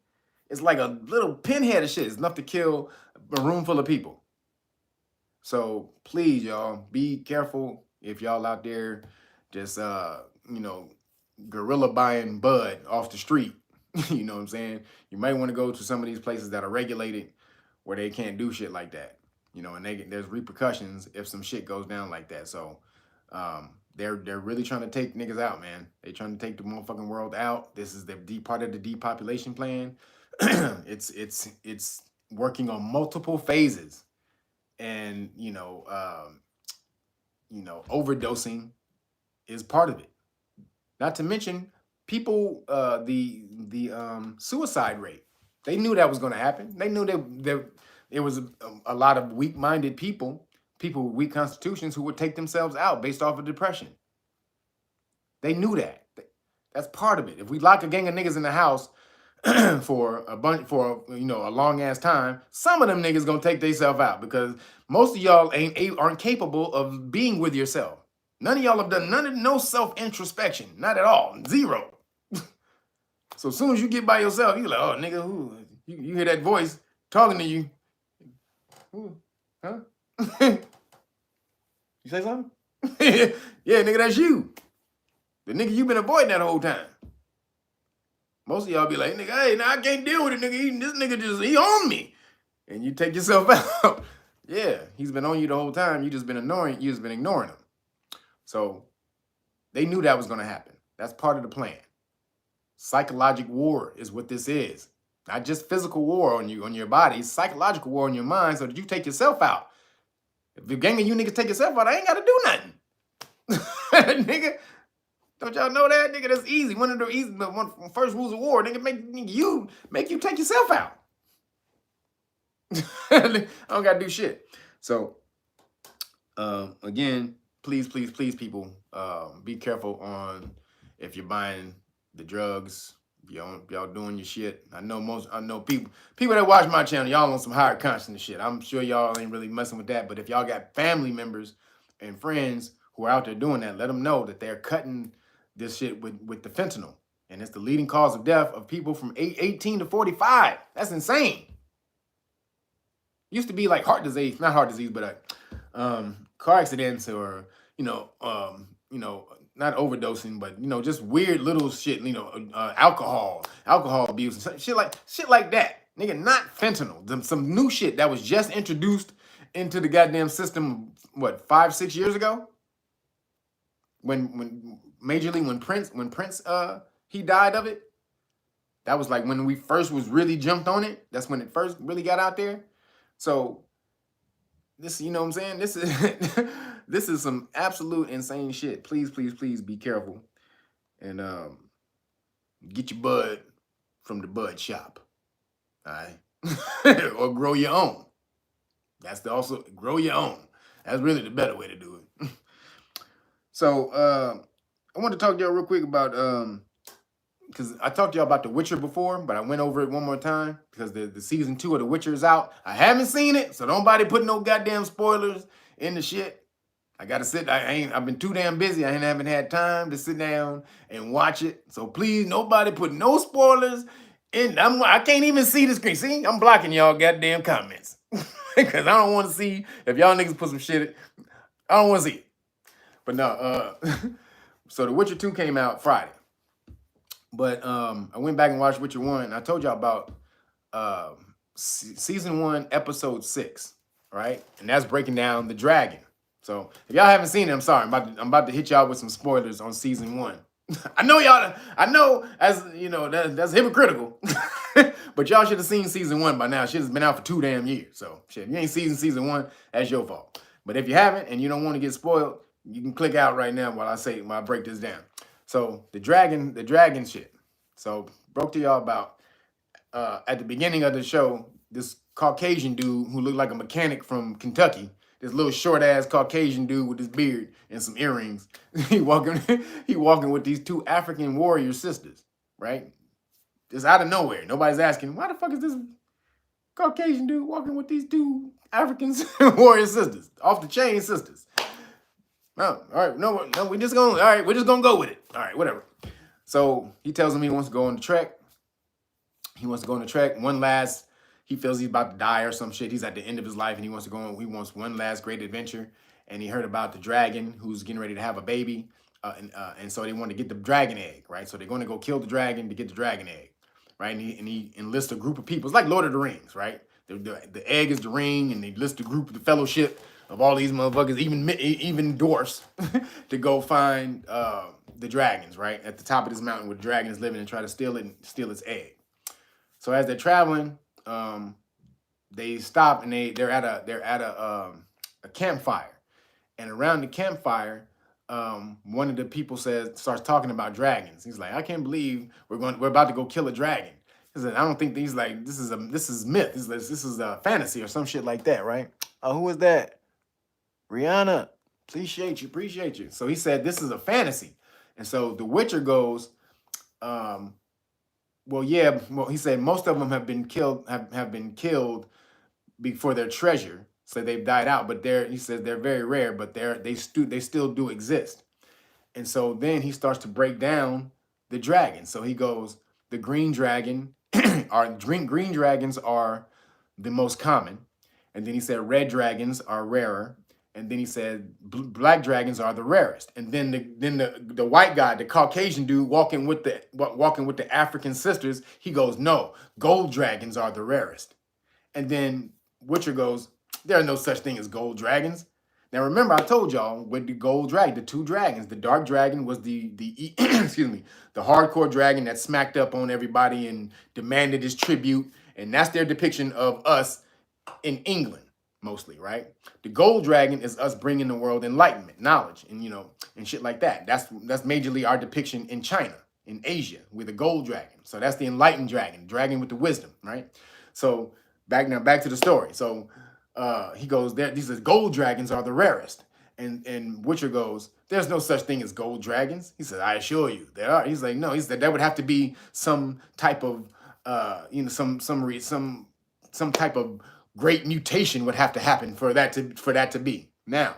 It's like a little pinhead of shit. It's enough to kill a room full of people. So please, y'all, be careful if y'all out there just, you know, guerrilla buying bud off the street. You know what I'm saying? You might want to go to some of these places that are regulated where they can't do shit like that. You know, and there's repercussions if some shit goes down like that. So they're really trying to take niggas out, man. They trying to take the motherfucking world out. This is the part of the depopulation plan. It's working on multiple phases. And, you know, overdosing is part of it. Not to mention people, the suicide rate. They knew that was going to happen. They knew that there was a lot of weak-minded people with weak constitutions who would take themselves out based off of depression. They knew that. That's part of it. If we lock a gang of niggas in the house for a long ass time, some of them niggas gonna take themselves out because most of y'all aren't capable of being with yourself. None of y'all have done no self-introspection, not at all, zero. So as soon as you get by yourself, you're like, oh nigga, who? You hear that voice talking to you. Who? Huh? You say something? Yeah, nigga, that's you. The nigga you been avoiding that whole time. Most of y'all be like, nigga, hey, now I can't deal with it, nigga. This nigga he on me. And you take yourself out. Yeah, he's been on you the whole time. You just been ignoring him. So they knew that was gonna happen. That's part of the plan. Psychological war is what this is. Not just physical war on your body, it's psychological war on your mind so that you take yourself out. If the gang of you niggas take yourself out, I ain't gotta do nothing. Nigga. Don't y'all know that? Nigga, that's easy. One of the first rules of war, nigga, make you take yourself out. I don't gotta do shit. So, again, please, people, be careful on if you're buying the drugs, y'all doing your shit. I know people that watch my channel, y'all on some higher conscience shit. I'm sure y'all ain't really messing with that, but if y'all got family members and friends who are out there doing that, let them know that they're cutting this shit with the fentanyl. And it's the leading cause of death of people from 18 to 45. That's insane. Used to be like heart disease, not heart disease, but car accidents or not overdosing, but just weird little shit, alcohol abuse, and shit like that, nigga. Not fentanyl, some new shit that was just introduced into the goddamn system. What, 5 6 years ago? When majorly when Prince he died of it. That was like when we first was really jumped on it. That's when it first really got out there. So this, you know what I'm saying? This is this is some absolute insane shit. Please, please, please be careful and get your bud from the bud shop. All right. Or grow your own. That's also grow your own. That's really the better way to do it. So I want to talk to y'all real quick about because I talked to y'all about The Witcher before, but I went over it one more time because the season 2 of The Witcher is out. I haven't seen it, so nobody put no goddamn spoilers in the shit. I gotta sit. I've been too damn busy. I haven't had time to sit down and watch it. So please, nobody put no spoilers in. I can't even see the screen. See, I'm blocking y'all goddamn comments because I don't want to see if y'all niggas put some shit. I don't want to see it. But no. So The Witcher 2 came out Friday. But I went back and watched Witcher 1. And I told y'all about season 1, episode 6, right? And that's breaking down the dragon. So if y'all haven't seen it, I'm sorry. I'm about to hit y'all with some spoilers on season 1. I know, as you know, that's hypocritical. But y'all should have seen season 1 by now. Shit has been out for 2 damn years. So shit, if you ain't seen season 1, that's your fault. But if you haven't and you don't want to get spoiled, you can click out right now while I break this down. So the dragon shit. So broke to y'all about at the beginning of the show, this Caucasian dude who looked like a mechanic from Kentucky, this little short ass Caucasian dude with his beard and some earrings. he walking with these 2 African warrior sisters, right? Just out of nowhere. Nobody's asking, why the fuck is this Caucasian dude walking with these 2 African warrior sisters? Off the chain sisters. Oh, all right, no, we're just gonna go with it. All right, whatever. So he tells him he wants to go on the trek. He wants to go on the trek. He feels he's about to die or some shit. He's at the end of his life and he wants one last great adventure. And he heard about the dragon who's getting ready to have a baby. And so they want to get the dragon egg, right? So they're going to go kill the dragon to get the dragon egg, right? And he enlists a group of people. It's like Lord of the Rings, right? The egg is the ring, and they list a group of the fellowship of all these motherfuckers, even dwarfs, to go find the dragons, right? At the top of this mountain where the dragon is living and try to steal its egg. So as they're traveling, they stop and they're at a campfire. And around the campfire, one of the people starts talking about dragons. He's like, I can't believe we're about to go kill a dragon. He said, I don't think this is myth. This is a fantasy or some shit like that, right? Oh, who is that? Rihanna. Appreciate you. So he said this is a fantasy. And so the Witcher goes, he said most of them have been killed, have been killed before their treasure. So they've died out, but he says they're very rare, but they still do exist. And so then he starts to break down the dragon. So he goes, the green dragon green dragons are the most common. And then he said red dragons are rarer. And then he said black dragons are the rarest. And then the white guy, the Caucasian dude walking with the African sisters, he goes, no, gold dragons are the rarest. And then Witcher goes, there are no such thing as gold dragons. Now remember, I told y'all with the gold dragon, the 2 dragons, the dark dragon was the excuse me, the hardcore dragon that smacked up on everybody and demanded his tribute. And that's their depiction of us in England, mostly, right? The gold dragon is us bringing the world enlightenment, knowledge, and and shit like that. That's majorly our depiction in China, in Asia, with the gold dragon. So that's the enlightened dragon with the wisdom, right? So back to the story. So he goes there. These gold dragons are the rarest, and Witcher goes, "There's no such thing as gold dragons." He said, "I assure you, there are." He's like, "No." He said that would have to be some type of some type of great mutation would have to happen for that to be. Now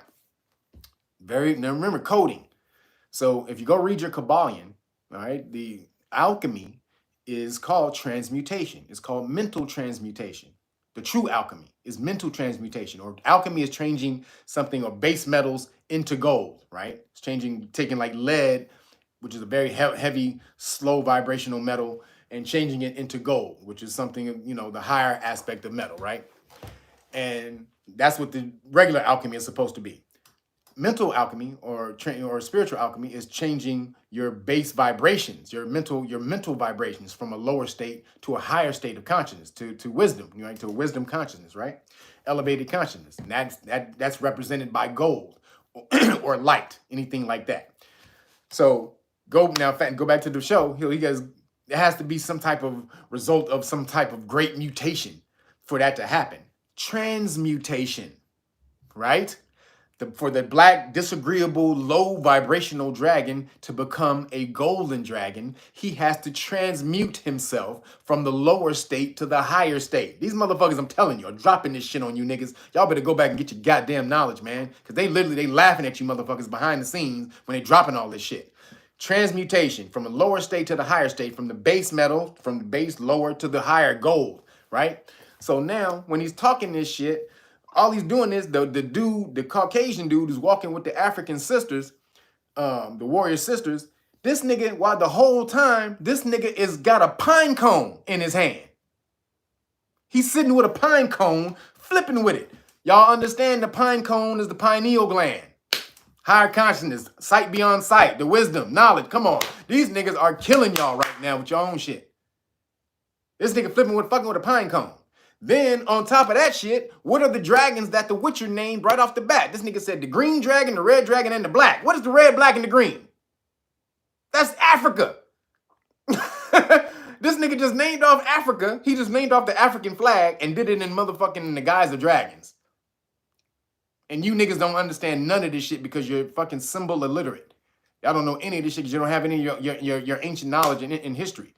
remember coding. So if you go read your Kabbalion, all right, the alchemy is called transmutation. It's called mental transmutation, the true alchemy. is mental transmutation, or alchemy is changing something or base metals into gold, right? It's taking like lead, which is a very heavy, slow vibrational metal, and changing it into gold, which is something, the higher aspect of metal, right? And that's what the regular alchemy is supposed to be. Mental alchemy or spiritual alchemy is changing your base vibrations, your mental vibrations from a lower state to a higher state of consciousness, to wisdom, right? To a wisdom consciousness, right? Elevated consciousness. And that's represented by gold or light, anything like that. So go back to the show. He goes, there has to be some type of result of some type of great mutation for that to happen. Transmutation, right? For the black, disagreeable, low vibrational dragon to become a golden dragon, he has to transmute himself from the lower state to the higher state. These motherfuckers, I'm telling you, are dropping this shit on you niggas. Y'all better go back and get your goddamn knowledge, man. Because they laughing at you motherfuckers behind the scenes when they dropping all this shit. Transmutation from the lower state to the higher state, from the base metal, from the base lower to the higher gold, right? So now, when he's talking this shit, all he's doing is the Caucasian dude who's walking with the African sisters, the warrior sisters. This nigga, while the whole time, this nigga is got a pine cone in his hand. He's sitting with a pine cone, flipping with it. Y'all understand the pine cone is the pineal gland. Higher consciousness, sight beyond sight, the wisdom, knowledge. Come on. These niggas are killing y'all right now with your own shit. This nigga fucking with a pine cone. Then, on top of that shit, what are the dragons that the Witcher named right off the bat? This nigga said the green dragon, the red dragon, and the black. What is the red, black, and the green? That's Africa. This nigga just named off Africa. He just named off the African flag and did it in the guise of dragons. And you niggas don't understand none of this shit because you're fucking symbol illiterate. Y'all don't know any of this shit because you don't have any of your ancient knowledge in history.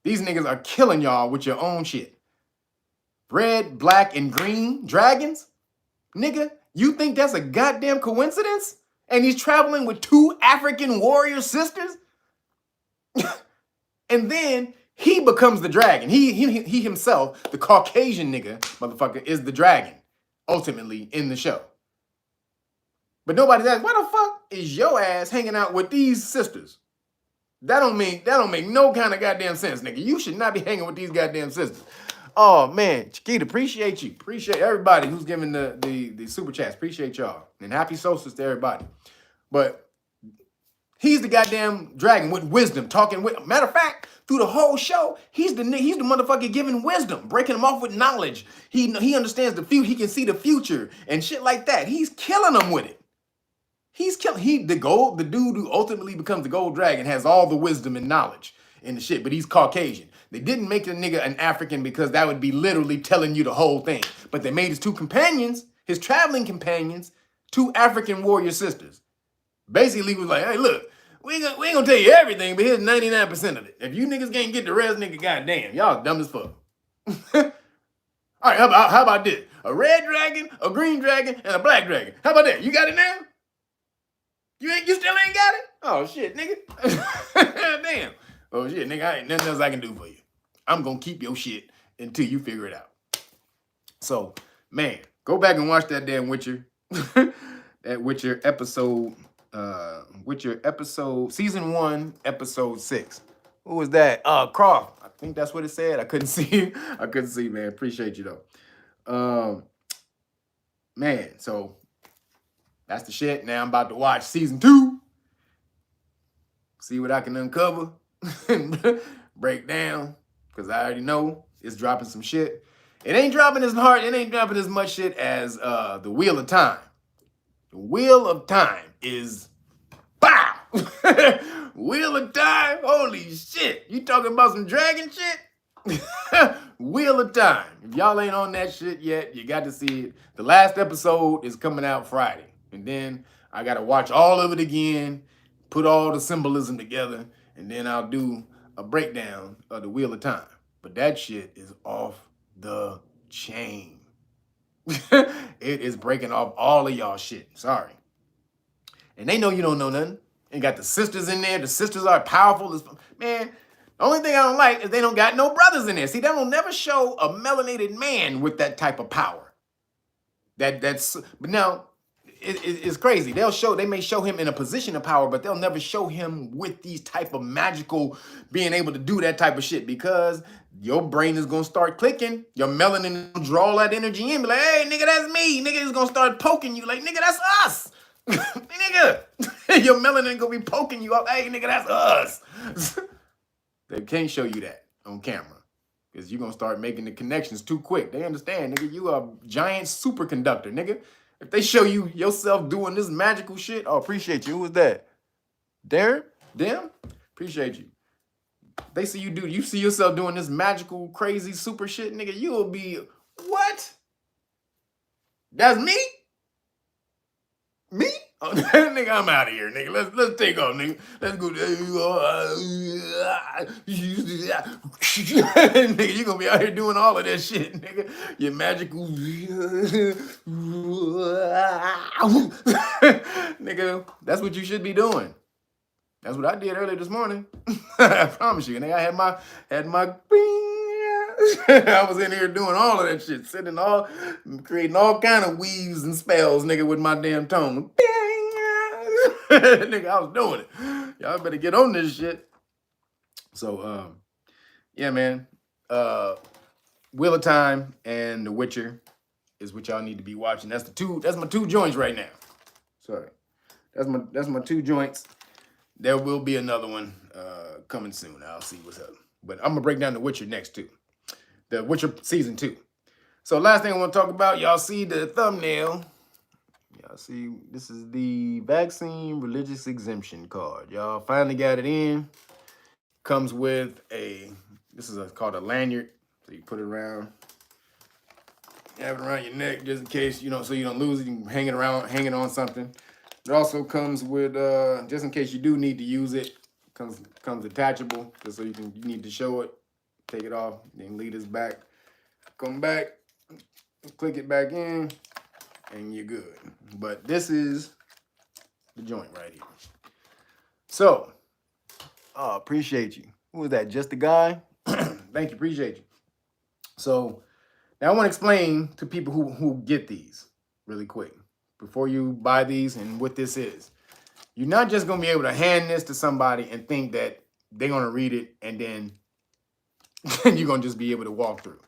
These niggas are killing y'all with your own shit. Red, black, and green dragons? Nigga, you think that's a goddamn coincidence? And he's traveling with 2 African warrior sisters? And then he becomes the dragon. He himself, the Caucasian nigga, motherfucker, is the dragon, ultimately, in the show. But nobody's asking, why the fuck is your ass hanging out with these sisters? That don't make no kind of goddamn sense, nigga. You should not be hanging with these goddamn sisters. Oh man, Chiquita, appreciate you. Appreciate everybody who's giving the super chats. Appreciate y'all. And happy Solstice to everybody. But he's the goddamn dragon with wisdom, talking with. Matter of fact, through the whole show, he's the motherfucker giving wisdom, breaking them off with knowledge. He understands the future. He can see the future and shit like that. He's killing them with it. The dude who ultimately becomes the gold dragon has all the wisdom and knowledge in the shit, but he's Caucasian. They didn't make the nigga an African because that would be literally telling you the whole thing. But they made his 2 companions, his traveling companions, 2 African warrior sisters. Basically was like, hey, look, we ain't gonna tell you everything, but here's 99% of it. If you niggas can't get the rest, nigga, goddamn, y'all dumb as fuck. All right, how about this? A red dragon, a green dragon, and a black dragon. How about that? You got it now? You still ain't got it? Oh shit, nigga. Damn. Oh shit, nigga, I ain't nothing else I can do for you. I'm gonna keep your shit until you figure it out. So, man, go back and watch that damn Witcher. That Witcher episode, season 1, episode 6. Who was that? Croft. I think that's what it said. I couldn't see. Man. Appreciate you though. Man, so that's the shit. Now I'm about to watch season 2. See what I can uncover and break down. Because I already know it's dropping some shit. It ain't dropping as hard. It ain't dropping as much shit as the Wheel of Time. The Wheel of Time is bow. Wheel of Time. Holy shit. You talking about some dragon shit? Wheel of Time. If y'all ain't on that shit yet, you got to see it. The last episode is coming out Friday. And then I got to watch all of it again, put all the symbolism together, and then I'll do a breakdown of the Wheel of Time. But that shit is off the chain. It is breaking off all of y'all shit. Sorry. And they know you don't know nothing. And got the sisters in there. The sisters are powerful as man. Only thing I don't like is they don't got no brothers in there. See, they don't never show a melanated man with that type of power. But now it's crazy. They may show him in a position of power, but they'll never show him with these type of magical being able to do that type of shit, because your brain is gonna start clicking. Your melanin will draw that energy in, be like, hey, nigga, that's me. Nigga is gonna start poking you like, nigga, that's us. Nigga, your melanin gonna be poking you up. Hey, nigga, that's us. They can't show you that on camera, because you're going to start making the connections too quick. They understand, nigga, you are a giant superconductor, nigga. If they show you yourself doing this magical shit, oh, appreciate you. Who was that? Darren? Them? Appreciate you. They see you see yourself doing this magical, crazy, super shit, nigga, you will be, what? That's me? Me? Oh, nigga, I'm out of here, nigga. Let's take off, nigga. Let's go. Nigga, you gonna be out here doing all of that shit, nigga. Your magical nigga, that's what you should be doing. That's what I did earlier this morning. I promise you, nigga. I had my I was in here doing all of that shit, creating all kind of weaves and spells, nigga, with my damn tongue. Nigga, I was doing it. Y'all better get on this shit. So, yeah, man. Wheel of Time and The Witcher is what y'all need to be watching. That's my two joints right now. Sorry. That's my two joints. There will be another one coming soon. I'll see what's up. But I'm gonna break down The Witcher next too. The Witcher season 2. So last thing I want to talk about, y'all see the thumbnail. Y'all see, this is the vaccine religious exemption card. Y'all finally got it in. Comes with called a lanyard. So you put it around, you have it around your neck just in case, so you don't lose it. You can hang it on something. It also comes with, just in case you do need to use it, comes detachable, just so you need to show it. Take it off, then lead this back. Come back, click it back in, and you're good. But this is the joint right here. So, appreciate you. Who was that? Just a guy? Thank you, appreciate you. So, now I want to explain to people who get these really quick before you buy these and what this is. You're not just going to be able to hand this to somebody and think that they're going to read it and then you're going to just be able to walk through.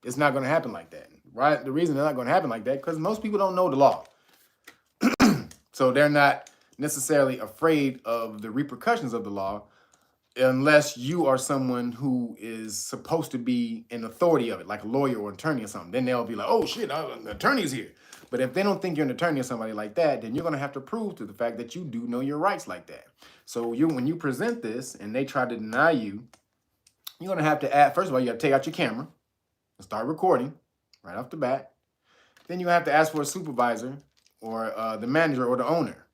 It's not going to happen like that, right? The reason it's not going to happen like that, because most people don't know the law. So they're not necessarily afraid of the repercussions of the law unless you are someone who is supposed to be an authority of it, like a lawyer or attorney or something. Then they'll be like, oh shit, the attorney's here. But if they don't think you're an attorney or somebody like that, then you're going to have to prove to the fact that you do know your rights like that. So when you present this and they try to deny you, you're going to have to add, first of all, you got to take out your camera and start recording right off the bat. Then you have to ask for a supervisor or the manager or the owner.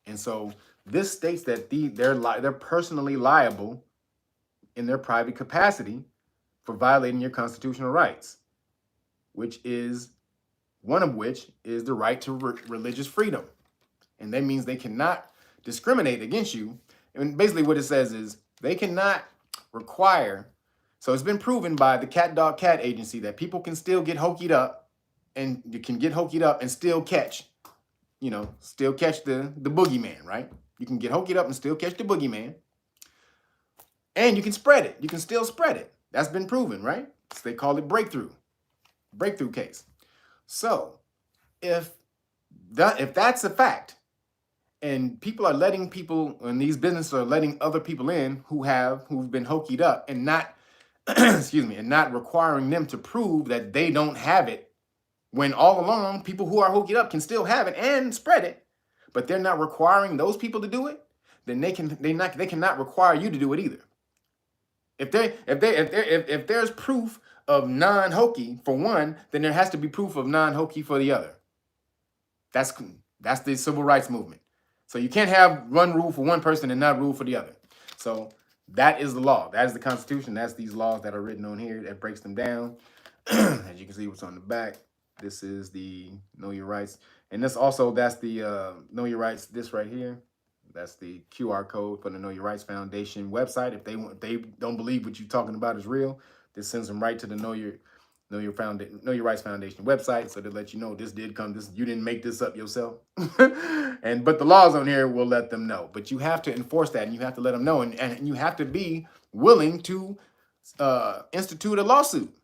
And so this states that they're personally liable in their private capacity for violating your constitutional rights, one of which is the right to religious freedom. And that means they cannot discriminate against you. And basically what it says is they cannot require. So it's been proven by the Cat Dog Cat Agency that people can still get hokeyed up, and you can get hokeyed up and still catch, the boogeyman, right? You can get hokeyed up and still catch the boogeyman. And you can spread it. You can still spread it. That's been proven, right? So they call it breakthrough case. So if that's a fact, and people are letting people, and these businesses are letting other people in who've been hokeyed up and not and not requiring them to prove that they don't have it, when all along people who are hokeyed up can still have it and spread it, but they're not requiring those people to do it, then they cannot require you to do it either. If there's proof of non-hokey for one, then there has to be proof of non-hokey for the other. That's the civil rights movement. So you can't have one rule for one person and not rule for the other. So that is the law. That is the Constitution. That's these laws that are written on here that breaks them down. As you can see what's on the back. This is the Know Your Rights. And that's the Know Your Rights, this right here. That's the QR code for the Know Your Rights Foundation website. If they don't believe what you're talking about is real, this sends them right to the Know Your Rights Foundation website, so they let you know this did come. This, you didn't make this up yourself. But the laws on here will let them know. But you have to enforce that, and you have to let them know, and you have to be willing to institute a lawsuit,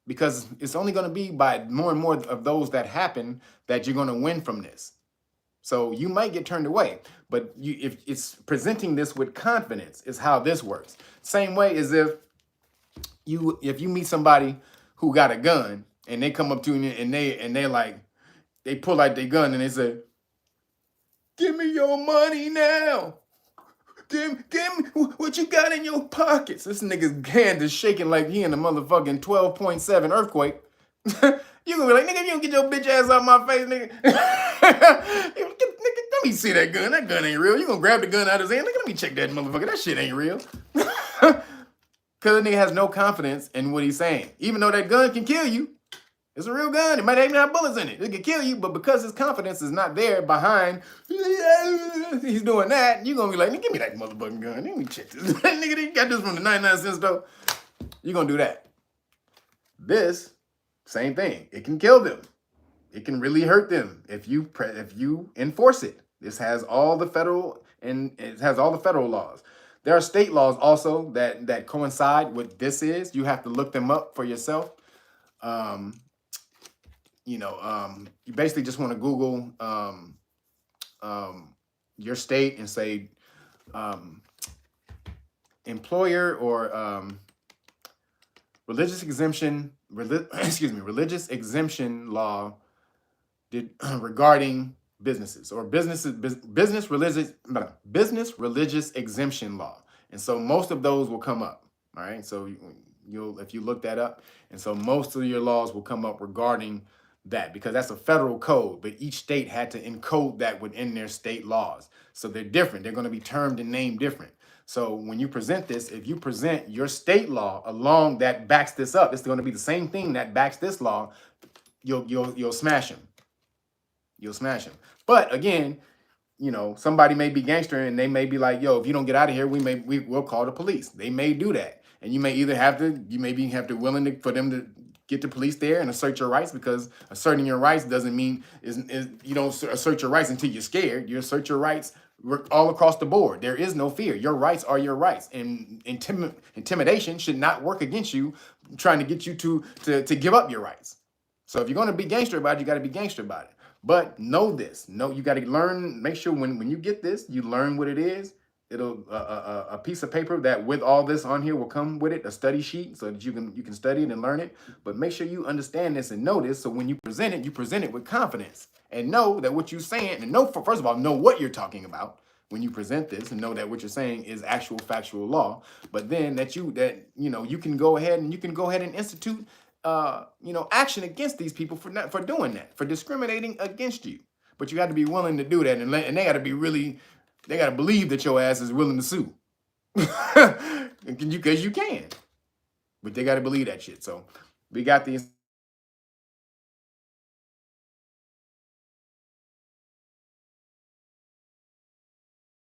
because it's only going to be by more and more of those that happen that you're going to win from this. So you might get turned away, but if it's presenting this with confidence is how this works. Same way as if you meet somebody who got a gun and they come up to you and they pull out their gun and they say, "Give me your money now. Give me what you got in your pockets." This nigga's hand is shaking like he in a motherfucking 12.7 earthquake. You gonna be like, "Nigga, you don't get your bitch ass out my face, nigga." Nigga, let me see that gun. That gun ain't real. You gonna grab the gun out of his hand? Nigga, let me check that motherfucker. That shit ain't real. Because the nigga has no confidence in what he's saying. Even though that gun can kill you. It's a real gun. It might even have bullets in it. It can kill you, but because his confidence is not there behind, he's doing that, you're going to be like, "Give me that motherfucking gun. Let me check this." Nigga, you got this from the 99 cent store. You're going to do that. This, same thing. It can kill them. It can really hurt them if you enforce it. This has all the federal laws. There are state laws also that coincide with what this is. You have to look them up for yourself. You basically just want to Google your state and say employer or religious exemption law regarding businesses, or business religious exemption law. And so most of those will come up. All right. So if you look that up, and so most of your laws will come up regarding that, because that's a federal code, but each state had to encode that within their state laws. So they're different. They're going to be termed and named different. So when you present this, if you present your state law along that backs this up, it's going to be the same thing that backs this law. You'll smash them. You'll smash them. But again, somebody may be gangster and they may be like, "Yo, if you don't get out of here, we'll call the police." They may do that. And you may either have to willing for them to get the police there and assert your rights, because asserting your rights doesn't mean you don't assert your rights until you're scared. You assert your rights all across the board. There is no fear. Your rights are your rights, and intimidation should not work against you, trying to get you to give up your rights. So if you're going to be gangster about it, you got to be gangster about it. But know this. You got to learn. Make sure when you get this, you learn what it is. It'll a piece of paper that with all this on here will come with it, a study sheet, so that you can study it and learn it. But make sure you understand this and know this, so when you present it with confidence, and know that what you're saying, and first of all, know what you're talking about when you present this, and know that what you're saying is actual factual law. But then you can go ahead and institute action against these people for doing that, for discriminating against you. But you got to be willing to do that, and they got to be really. They got to believe that your ass is willing to sue. Because you can. But they got to believe that shit. So we got these.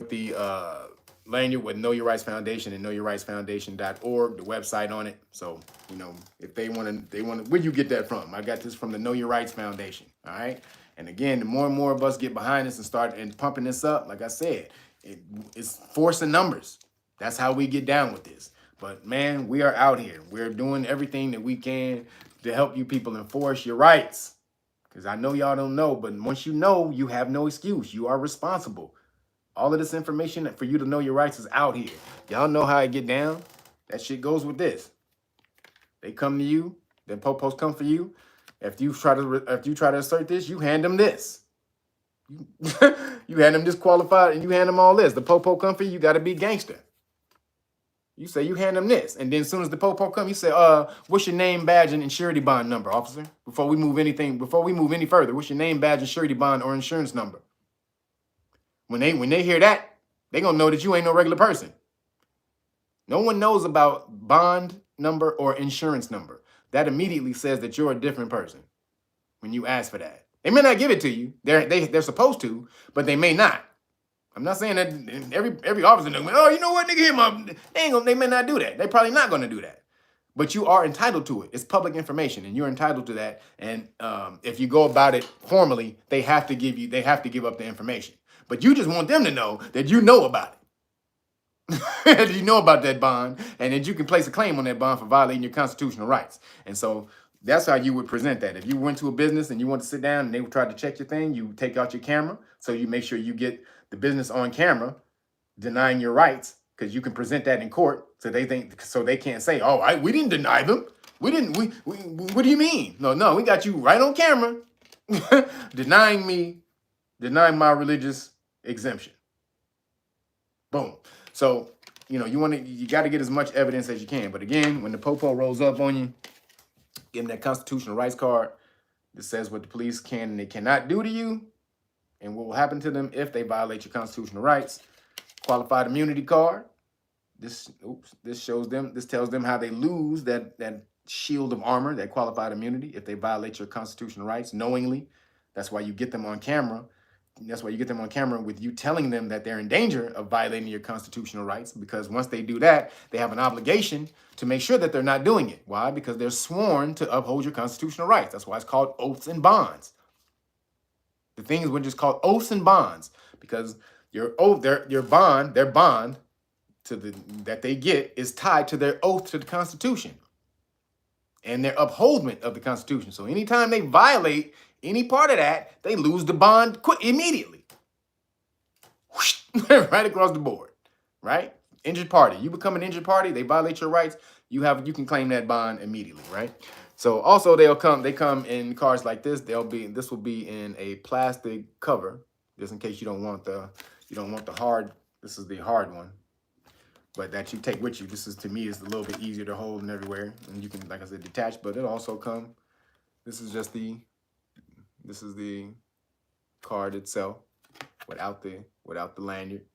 The lanyard with Know Your Rights Foundation and knowyourrightsfoundation.org, the website on it. So, if they want to, where you get that from? I got this from the Know Your Rights Foundation. All right. And again, the more and more of us get behind this and start pumping this up, like I said, it's force and numbers. That's how we get down with this. But man, we are out here. We're doing everything that we can to help you people enforce your rights. Because I know y'all don't know, but once you know, you have no excuse. You are responsible. All of this information for you to know your rights is out here. Y'all know how I get down. That shit goes with this. They come to you. The popos come for you. If you try to assert this, you hand them this. You hand them disqualified, and you hand them all this. The popo come for you. You got to be gangster. You say you hand them this, and then as soon as the popo come, you say, "What's your name, badge, and surety bond number, officer? Before we move any further, what's your name, badge, and surety bond or insurance number?" When they hear that, they gonna know that you ain't no regular person. No one knows about bond number or insurance number. That immediately says that you're a different person when you ask for that. They may not give it to you. They're supposed to, but they may not. I'm not saying that every officer, oh, you know what, nigga, they may not do that. They probably not gonna do that. But you are entitled to it. It's public information, and you're entitled to that. And if you go about it formally, they have to give up the information. But you just want them to know that you know about it. You know about that bond, and that you can place a claim on that bond for violating your constitutional rights. And so that's how you would present that. If you went to a business and you want to sit down and they would try to check your thing, you take out your camera, so you make sure you get the business on camera denying your rights, because you can present that in court, so they can't say, oh, we didn't deny them. We didn't. We what do you mean? No, we got you right on camera denying my religious exemption. Boom. So, you got to get as much evidence as you can. But again, when the popo rolls up on you, give them that constitutional rights card that says what the police can and they cannot do to you, and what will happen to them if they violate your constitutional rights. Qualified immunity card. This tells them how they lose that shield of armor, that qualified immunity, if they violate your constitutional rights knowingly. That's why you get them on camera. That's why you get them on camera with you telling them that they're in danger of violating your constitutional rights, because once they do that, they have an obligation to make sure that they're not doing it. Why? Because they're sworn to uphold your constitutional rights. That's why it's called oaths and bonds. The things were just called oaths and bonds, because your oath, their bond that they get is tied to their oath to the Constitution and their upholdment of the Constitution. So anytime they violate any part of that, they lose the bond immediately. Right across the board, right? Injured party. You become an injured party, they violate your rights, you can claim that bond immediately, right? So also they come in cars like this. This will be in a plastic cover, just in case you don't want the hard. This is the hard one, but that you take with you. To me, is a little bit easier to hold and everywhere, and you can, like I said, detach. But it also come. This is the card itself without the lanyard.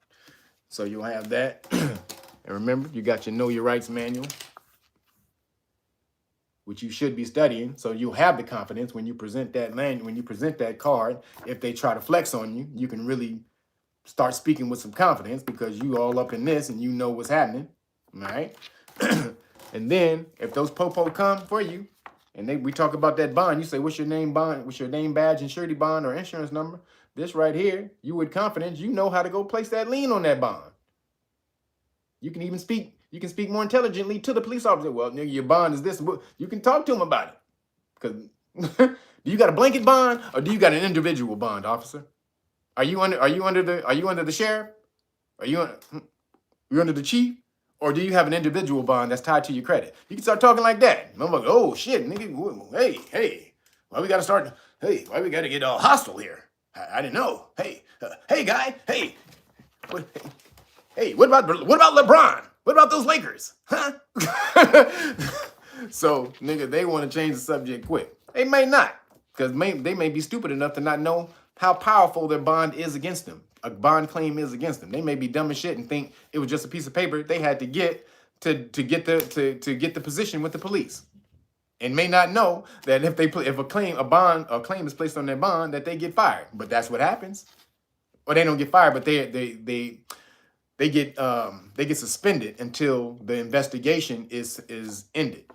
So you'll have that. And remember, you got your Know Your Rights manual, which you should be studying. So you'll have the confidence when you present that card. If they try to flex on you, you can really start speaking with some confidence, because you all up in this and you know what's happening, all right? And then if those popo come for you and we talk about that bond, you say, what's your name bond? What's your name, badge, and surety bond or insurance number? This right here, you with confidence, you know how to go place that lien on that bond. You can even speak more intelligently to the police officer. Well, nigga, your bond is this. You can talk to him about it. Because do you got a blanket bond or do you got an individual bond, officer? Are you under the sheriff? Are you under the chief? Or do you have an individual bond that's tied to your credit? You can start talking like that. I'm like, oh shit, nigga, hey, why we gotta get all hostile here? I didn't know. Hey guy, hey, what about LeBron? What about those Lakers? Huh? So, nigga, they want to change the subject quick. They may not, because they may be stupid enough to not know how powerful their bond is against them. A bond claim is against them. They may be dumb as shit and think it was just a piece of paper they had to get to get the position with the police, and may not know that if a claim is placed on their bond, that they get fired. But that's what happens. Or they don't get fired, but they get suspended until the investigation is ended.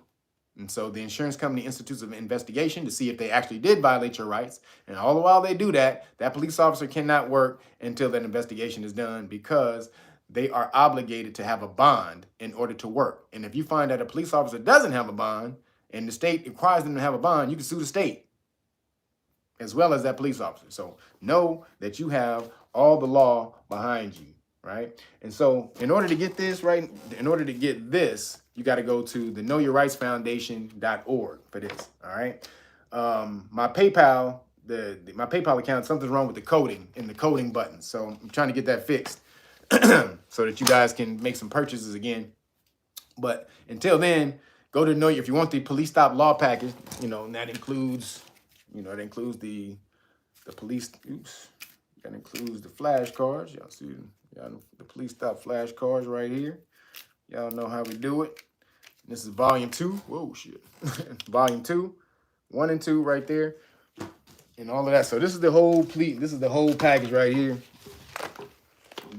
And so the insurance company institutes an investigation to see if they actually did violate your rights. And all the while they do that, that police officer cannot work until that investigation is done, because they are obligated to have a bond in order to work. And if you find that a police officer doesn't have a bond and the state requires them to have a bond, you can sue the state as well as that police officer. So know that you have all the law behind you, right? And so in order to get this, you got to go to the knowyourrightsfoundation.org for this, all right? My PayPal, my PayPal account, something's wrong with the coding in the coding button. So I'm trying to get that fixed so that you guys can make some purchases again. But until then, go to if you want the police stop law package, and that includes, it includes the police, that includes the flashcards. Y'all see the police stop flashcards right here. Y'all know how we do it. This is volume 2. Whoa, shit. Volume 2, 1 and 2 right there, and all of that. So this is the whole package right here.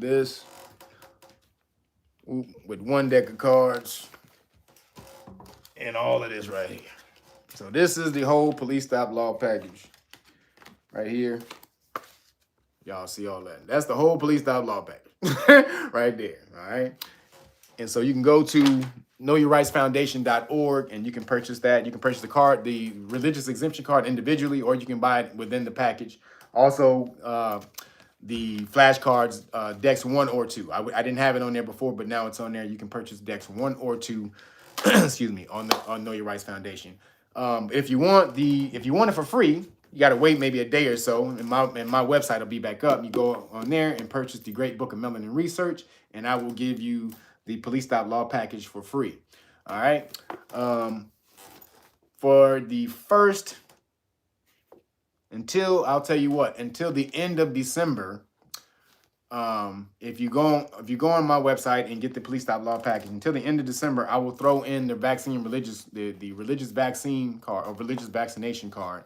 this with one deck of cards and all of this right here. So this is the whole police stop law package right here. Y'all see all that. That's the whole police stop law package right there. All right. And so you can go to knowyourrightsfoundation.org and you can purchase that. You can purchase the card, the religious exemption card individually, or you can buy it within the package. Also, the flashcards, decks 1 or 2. I didn't have it on there before, but now it's on there. You can purchase decks 1 or 2, excuse me, on Know Your Rights Foundation. If you want it for free, you got to wait maybe a day or so, and my website will be back up. You go on there and purchase the Great Book of Melanin Research, and I will give you the police stop law package for free. All right. For the first, until the end of December, if you go on my website and get the police stop law package until the end of December, I will throw in the the religious vaccine card or religious vaccination card.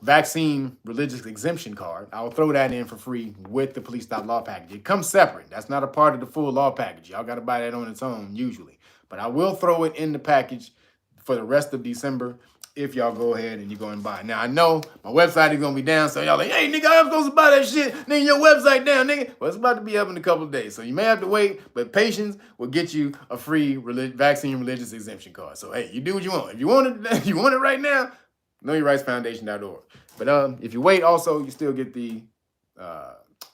Vaccine religious exemption card. I will throw that in for free with the police stop law package. It comes separate. That's not a part of the full law package. Y'all got to buy that on its own usually. But I will throw it in the package for the rest of December if y'all go ahead and you go and buy it. Now, I know my website is going to be down, so y'all like, hey, nigga, I'm supposed to buy that shit. Nigga, your website down, nigga. Well, it's about to be up in a couple of days, so you may have to wait, but patience will get you a free vaccine religious exemption card. So, hey, you do what you want. If you want it, you want it right now, knowyourrightsfoundation.org. But if you wait, also, you still get the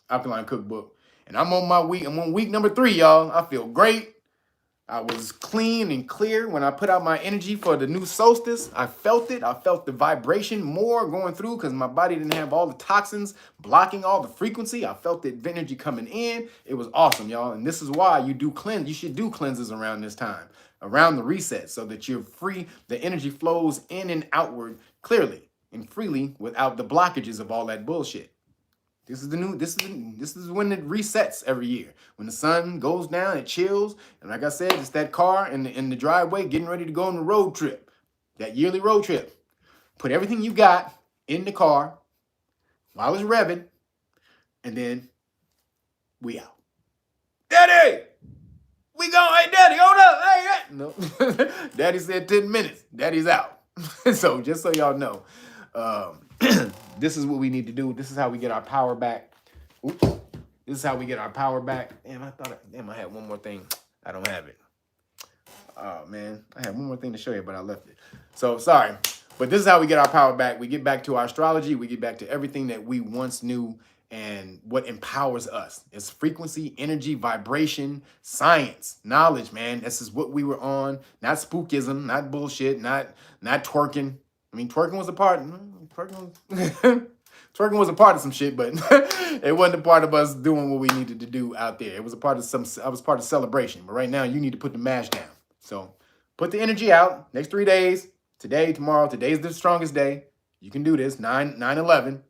Alkaline Cookbook. And I'm on week number 3, y'all. I feel great. I was clean and clear when I put out my energy for the new solstice. I felt it. I felt the vibration more going through because my body didn't have all the toxins blocking all the frequency. I felt the energy coming in. It was awesome, y'all. And this is why you do cleanse. You should do cleanses around this time, around the reset, so that you're free. The energy flows in and outward clearly and freely without the blockages of all that bullshit. This is when it resets every year. When the sun goes down, it chills. And like I said, it's that car in the driveway getting ready to go on the road trip, that yearly road trip. Put everything you got in the car while it's revving, and then we out. Daddy! We go, hey, Daddy, hold up. Hey, no. Daddy said 10 minutes. Daddy's out. So just so y'all know, this is what we need to do. This is how we get our power back. Oops. This is how we get our power back. Damn, I had one more thing. I don't have it. Oh, man. I had one more thing to show you, but I left it. So, sorry. But this is how we get our power back. We get back to our astrology. We get back to everything that we once knew and what empowers us. It's frequency, energy, vibration, science, knowledge, man. This is what we were on. Not spookism, not bullshit, not twerking. I mean, twerking was a part. Twerking was a part of some shit, but it wasn't a part of us doing what we needed to do out there. It was a part of I was part of celebration. But right now, you need to put the mash down. So put the energy out. Next 3 days, today, tomorrow. Today's the strongest day. You can do this. 9/11.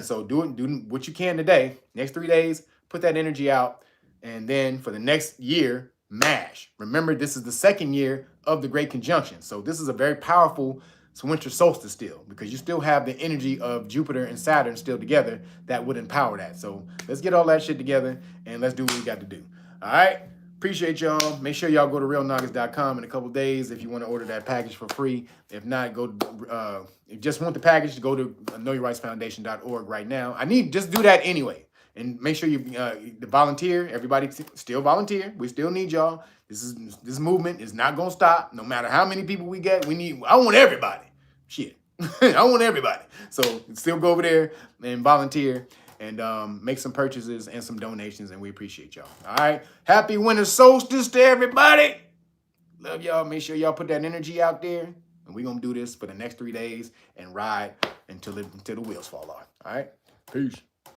So do what you can today. Next 3 days, put that energy out. And then for the next year, mash. Remember, this is the 2nd year of the Great Conjunction. So this is a very powerful winter solstice still, because you still have the energy of Jupiter and Saturn still together that would empower that. So let's get all that shit together and let's do what we got to do. All right. Appreciate y'all. Make sure y'all go to realnoggins.com in a couple days if you want to order that package for free. If not, go to, if you just want the package, go to knowyourrightsfoundation.org right now. Just do that anyway. And make sure you volunteer. Everybody still volunteer. We still need y'all. This movement is not going to stop. No matter how many people we get, I want everybody. Shit. I want everybody. So still go over there and volunteer and make some purchases and some donations, and we appreciate y'all. All right. Happy winter solstice to everybody. Love y'all. Make sure y'all put that energy out there. And we're going to do this for the next 3 days and ride until the wheels fall off. All right. Peace.